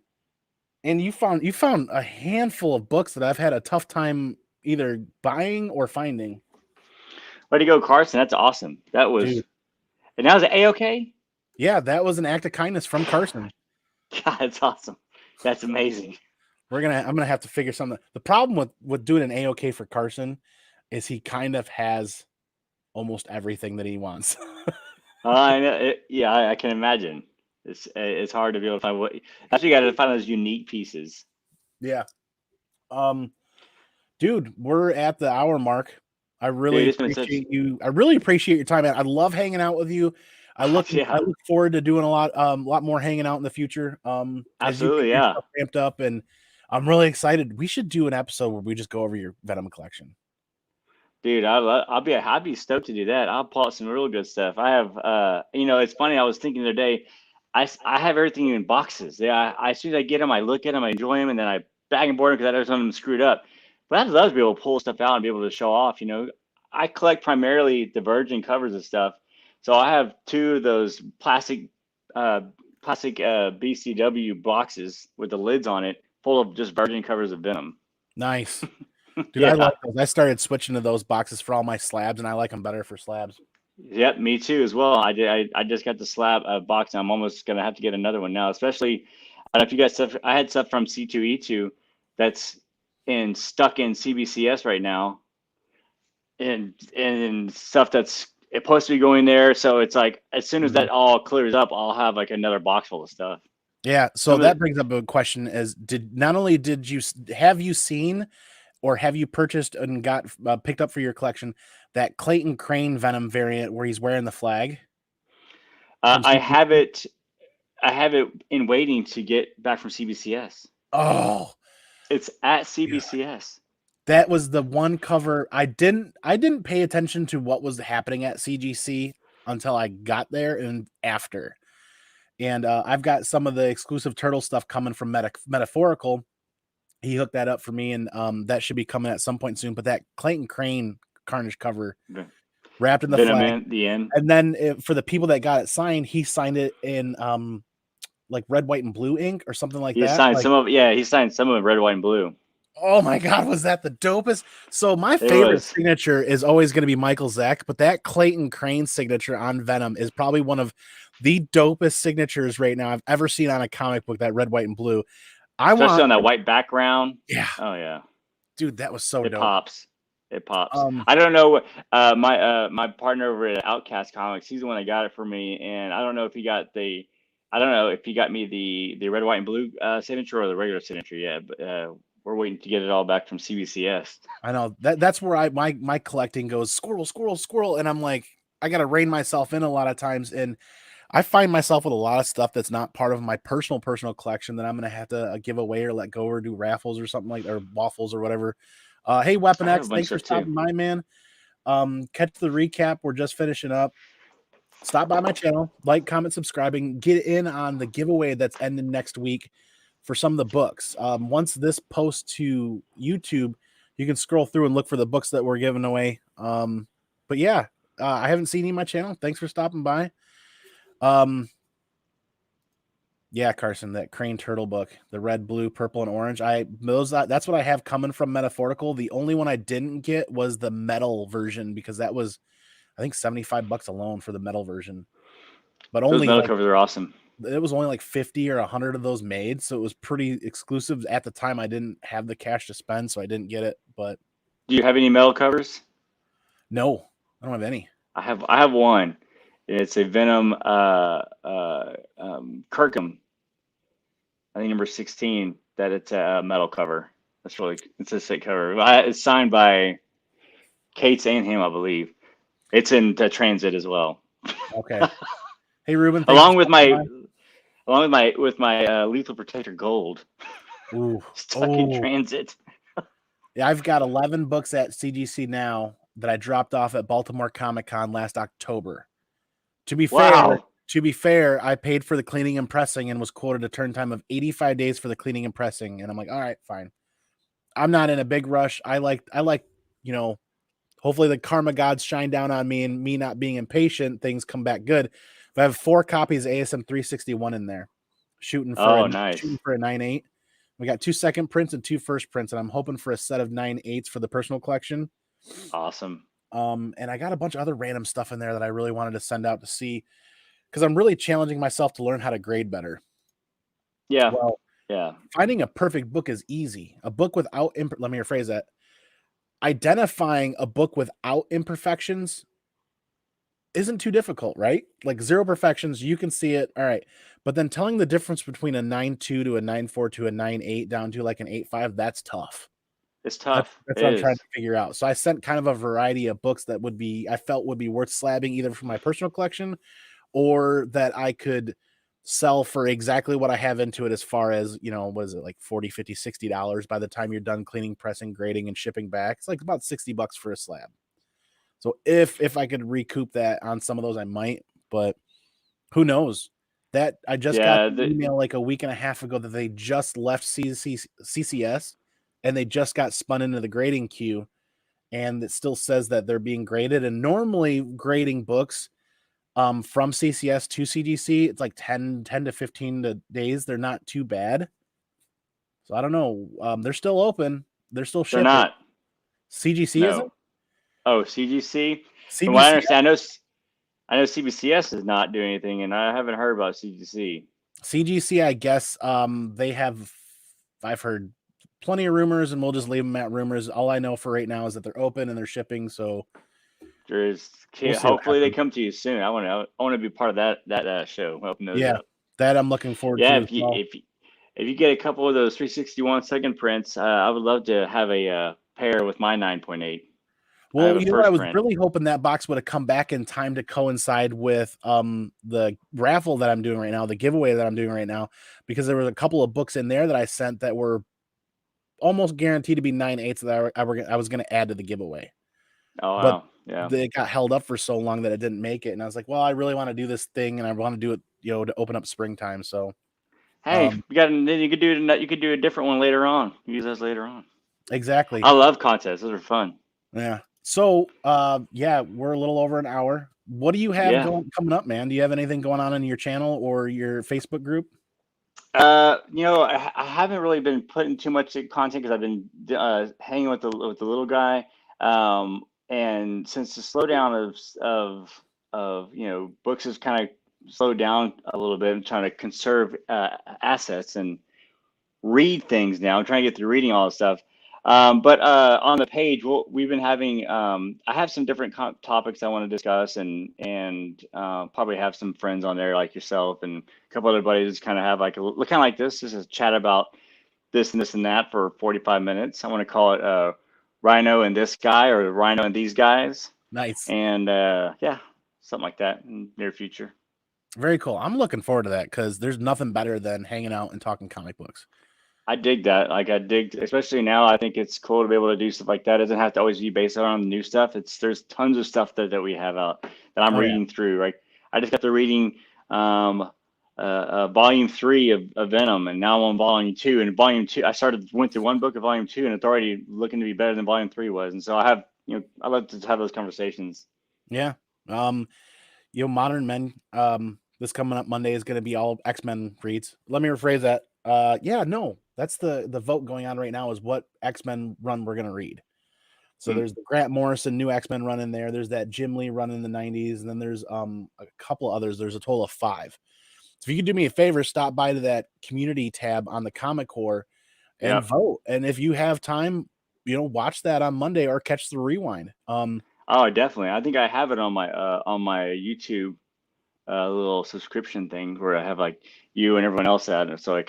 S1: And you found a handful of books that I've had a tough time either buying or finding.
S2: Way to go, Carson. That's awesome. That was, dude. And that was an A-OK?
S1: Yeah, that was an act of kindness from Carson.
S2: God, that's awesome. That's amazing.
S1: I'm gonna have to figure something. The problem with doing an A-OK for Carson is he kind of has almost everything that he wants.
S2: I know. I can imagine. It's hard to be able to find what. Actually, you got to find those unique pieces.
S1: Yeah. Dude, we're at the hour mark. I really appreciate you. I really appreciate your time, man. I love hanging out with you. I look forward to doing a lot more hanging out in the future.
S2: Absolutely, yeah.
S1: Ramped up, and I'm really excited. We should do an episode where we just go over your Venom collection.
S2: Dude, I'd be stoked to do that. I'll pull out some real good stuff. I have, it's funny. I was thinking the other day, I have everything in boxes. Yeah, as soon as I get them, I look at them, I enjoy them, and then I bag and board them because I know some of them screwed up. But I'd love to be able to pull stuff out and be able to show off. I collect primarily the virgin covers and stuff. So I have two of those uh, plastic BCW boxes with the lids on it, full of just virgin covers of Venom.
S1: Nice. Dude, I
S2: Yeah.
S1: like those. I started switching to those boxes for all my slabs, and I like them better for slabs.
S2: Yep, me too as well. I did. I just got the slab box, and I'm almost gonna have to get another one now. Especially, I don't know if you guys stuff. I had stuff from C2E2 that's stuck in CBCS right now, and stuff that's supposed to be going there. So it's like as soon as that all clears up, I'll have like another box full of stuff.
S1: Yeah. So that brings up a question: is not only did you have you seen or have you purchased and got picked up for your collection that Clayton Crane Venom variant where he's wearing the flag?
S2: I have it. I have it in waiting to get back from CBCS.
S1: Oh,
S2: it's at CBCS.
S1: That was the one cover I didn't pay attention to what was happening at CGC until I got there and after. And I've got some of the exclusive turtle stuff coming from Metaphorical. He hooked that up for me, and that should be coming at some point soon. But that Clayton Crane Carnage cover wrapped in the
S2: Venom
S1: flag.
S2: In the end.
S1: And then for the people that got it signed, he signed it in like red, white, and blue ink or something like that.
S2: He signed some of he signed some of red, white, and blue.
S1: Oh my God, was that the dopest? So my favorite signature is always going to be Michael Zek, but that Clayton Crane signature on Venom is probably one of the dopest signatures right now I've ever seen on a comic book, that red, white, and blue.
S2: Especially on that white background.
S1: Yeah.
S2: Oh yeah.
S1: Dude, that was so dope.
S2: It pops. I don't know what my partner over at Outcast Comics, he's the one that got it for me, and I don't know if he got me the red, white, and blue signature or the regular signature yet, but we're waiting to get it all back from CBCS.
S1: I know that's where my collecting goes squirrel, and I'm like, I gotta rein myself in a lot of times, and I find myself with a lot of stuff that's not part of my personal collection that I'm gonna have to give away or let go or do raffles or something like, or waffles or whatever. Hey, Weapon X, thanks for stopping by, man. Catch the recap. We're just finishing up. Stop by my channel, like, comment, subscribing, get in on the giveaway that's ending next week for some of the books. Once this posts to YouTube, you can scroll through and look for the books that we're giving away. But yeah, I haven't seen you on my channel. Thanks for stopping by. Yeah, Carson, that Crane Turtle book, the red, blue, purple, and orange. That's what I have coming from Metaphorical. The only one I didn't get was the metal version because that was, I think, $75 alone for the metal version. But only
S2: those metal covers are awesome.
S1: It was only like 50 or 100 of those made, so it was pretty exclusive at the time. I didn't have the cash to spend, so I didn't get it. But
S2: do you have any metal covers?
S1: No, I don't have any.
S2: I have one. It's a Venom Kirkham, I think number 16. That it's a metal cover. It's a sick cover. It's signed by Cates and him, I believe. It's in the transit as well.
S1: Okay. Hey, Ruben.
S2: along with my Lethal Protector Gold.
S1: Ooh.
S2: Stuck in transit.
S1: Yeah, I've got 11 books at CGC now that I dropped off at Baltimore Comic-Con last October. To be fair, I paid for the cleaning and pressing and was quoted a turn time of 85 days for the cleaning and pressing. And I'm like, all right, fine. I'm not in a big rush. I like, hopefully the karma gods shine down on me, and me not being impatient, things come back good. But I have 4 copies of ASM 361 in there, shooting for a 9.8. We got 2 second prints and 2 first prints, and I'm hoping for a set of 9.8s for the personal collection.
S2: Awesome.
S1: And I got a bunch of other random stuff in there that I really wanted to send out to see, because I'm really challenging myself to learn how to grade better.
S2: Yeah.
S1: Well,
S2: yeah.
S1: Finding a perfect book is easy. A book without let me rephrase that. Identifying a book without imperfections isn't too difficult, right? Like 0 perfections, you can see it. All right. But then telling the difference between a 9.2 to a 9.4 to a 9.8 down to like an 8.5, that's tough.
S2: It's tough.
S1: That's what I'm trying to figure out. So I sent kind of a variety of books that I felt would be worth slabbing, either for my personal collection or that I could sell for exactly what I have into it, as far as, what is it, like $40, $50, $60 by the time you're done cleaning, pressing, grading, and shipping back. It's like about $60 for a slab. So if I could recoup that on some of those, I might, but who knows? That I just got an email like a week and a half ago that they just left CCS and they just got spun into the grading queue, and it still says that they're being graded. And normally grading books from CCS to CGC, it's like 10 to 15 days. They're not too bad. So I don't know. They're still open. They're still shipping.
S2: They're not.
S1: CGC
S2: No.
S1: isn't?
S2: Oh, CGC?
S1: CBCS?
S2: From what I understand, I know CBCS is not doing anything, and I haven't heard about CGC.
S1: CGC, I guess I've heard plenty of rumors, and we'll just leave them at rumors. All I know for right now is that they're open and they're shipping. So
S2: hopefully they come to you soon. I want to be part of that show. Open those up.
S1: That I'm looking forward to.
S2: If you get a couple of those 361 second prints, I would love to have a pair with my 9.8.
S1: Well, I was really hoping that box would have come back in time to coincide with the raffle that I'm doing right now, the giveaway that I'm doing right now, because there was a couple of books in there that I sent that were almost guaranteed to be 9.8s that I was going to add to the giveaway.
S2: Oh, wow. Yeah.
S1: It got held up for so long that it didn't make it. And I was like, well, I really want to do this thing and I want to do it, to open up springtime. So,
S2: hey, then you could do a different one later on. Use those later on.
S1: Exactly.
S2: I love contests. Those are fun.
S1: Yeah. So, we're a little over an hour. What do you have coming up, man? Do you have anything going on your channel or your Facebook group?
S2: I haven't really been putting too much content because I've been hanging with the little guy. And since the slowdown of books has kind of slowed down a little bit, I'm trying to conserve assets and read things now. I'm trying to get through reading all this stuff. But on the page, we've been having, I have some different topics I want to discuss, and probably have some friends on there like yourself and a couple other buddies kind of have like kind of like this. This is a chat about this and this and that for 45 minutes. I want to call it Rhyno and this guy, or Rhyno and these guys.
S1: Nice.
S2: And something like that in the near future.
S1: Very cool. I'm looking forward to that because there's nothing better than hanging out and talking comic books.
S2: I dig that. Like especially now, I think it's cool to be able to do stuff like that. It doesn't have to always be based on the new stuff. There's tons of stuff that we have out that I'm reading through. Right. I just got to reading volume 3 of Venom, and now I'm on volume 2. And volume 2, I went through one book of volume 2, and it's already looking to be better than volume 3 was. And so I love to have those conversations.
S1: Yeah. Modern Men, this coming up Monday is going to be all X-Men reads. Let me rephrase that. That's the vote going on right now is what X-Men run we're going to read. So there's the Grant Morrison new X-Men run in there. There's that Jim Lee run in the 90s. And then there's a couple others. There's a total of 5. So if you could do me a favor, stop by to that community tab on the Comic Core and vote. And if you have time, watch that on Monday or catch the rewind.
S2: Oh, definitely. I think I have it on my YouTube little subscription thing where I have like you and everyone else at it, so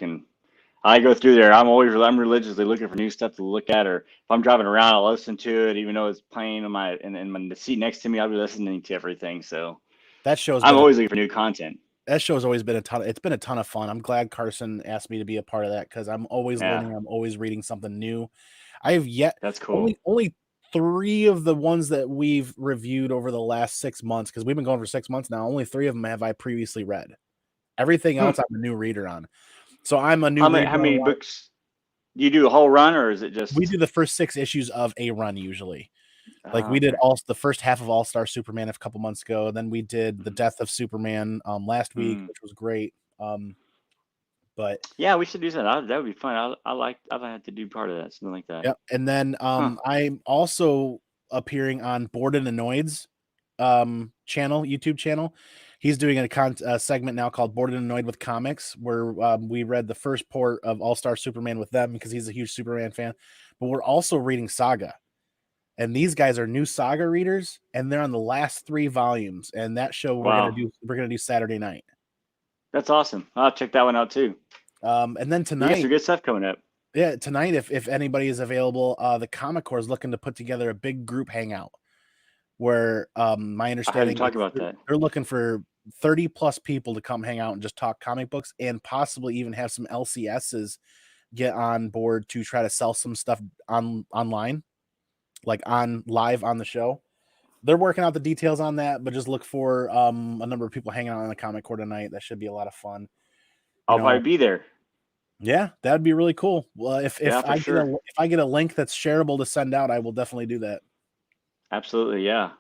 S2: I go through there. I'm religiously looking for new stuff to look at, or if I'm driving around, I'll listen to it, even though it's playing in the seat next to me. I'll be listening to everything. So I'm always looking for new content.
S1: That show's always been it's been a ton of fun. I'm glad Carson asked me to be a part of that because I'm always learning. I'm always reading something new. I have
S2: That's cool.
S1: Only 3 of the ones that we've reviewed over the last 6 months, because we've been going for 6 months now. Only 3 of them have I previously read. Everything else I'm a new reader on. So I'm a new reader.
S2: How many books? Do you do a whole run, or is it just?
S1: We do the first 6 issues of a run usually. Like we did the first half of All-Star Superman a couple months ago. Then we did the Death of Superman last week, which was great. But
S2: yeah, we should do that. That would be fun. I'd like to do part of that, something like that.
S1: Yep. And then I'm also appearing on Bored and Annoyed's YouTube channel. He's doing a segment now called Bored and Annoyed with Comics, where we read the first port of All-Star Superman with them because he's a huge Superman fan. But we're also reading Saga. And these guys are new Saga readers, and they're on the last 3 volumes. And that show we're gonna do Saturday night.
S2: That's awesome. I'll check that one out too.
S1: And then tonight,
S2: you got some good stuff coming up.
S1: Yeah, tonight, if anybody is available, the Comic Core is looking to put together a big group hangout. Where my understanding is they're looking for 30 plus people to come hang out and just talk comic books, and possibly even have some LCSs get on board to try to sell some stuff online, like on live on the show. they're working out the details on that, but just look for a number of people hanging out on the Comic Core tonight. That should be a lot of fun.
S2: I'll probably be there.
S1: Yeah, that'd be really cool. Well, if
S2: Yeah, for sure.
S1: if I get a link that's shareable to send out, I will definitely do that.
S2: Absolutely, yeah.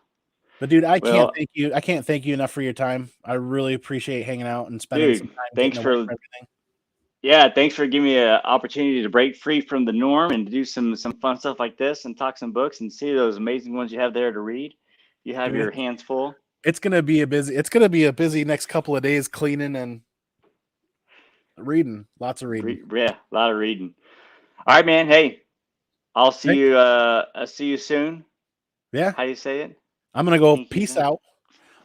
S1: But dude, I can't thank you enough for your time. I really appreciate hanging out and spending some time.
S2: Thanks for everything. Yeah, thanks for giving me an opportunity to break free from the norm and to do some fun stuff like this and talk some books and see those amazing ones you have there to read. You have your hands full.
S1: It's gonna be a busy next couple of days cleaning and reading. Lots of reading.
S2: Yeah, a lot of reading. All right, man. Hey, I'll see you. I'll see you soon.
S1: Yeah.
S2: How do you say it?
S1: I'm gonna go peace out.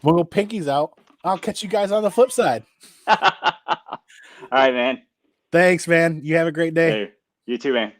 S1: We'll go pinkies out. I'll catch you guys on the flip side.
S2: All right, man.
S1: Thanks, man. You have a great day.
S2: Hey, you too, man.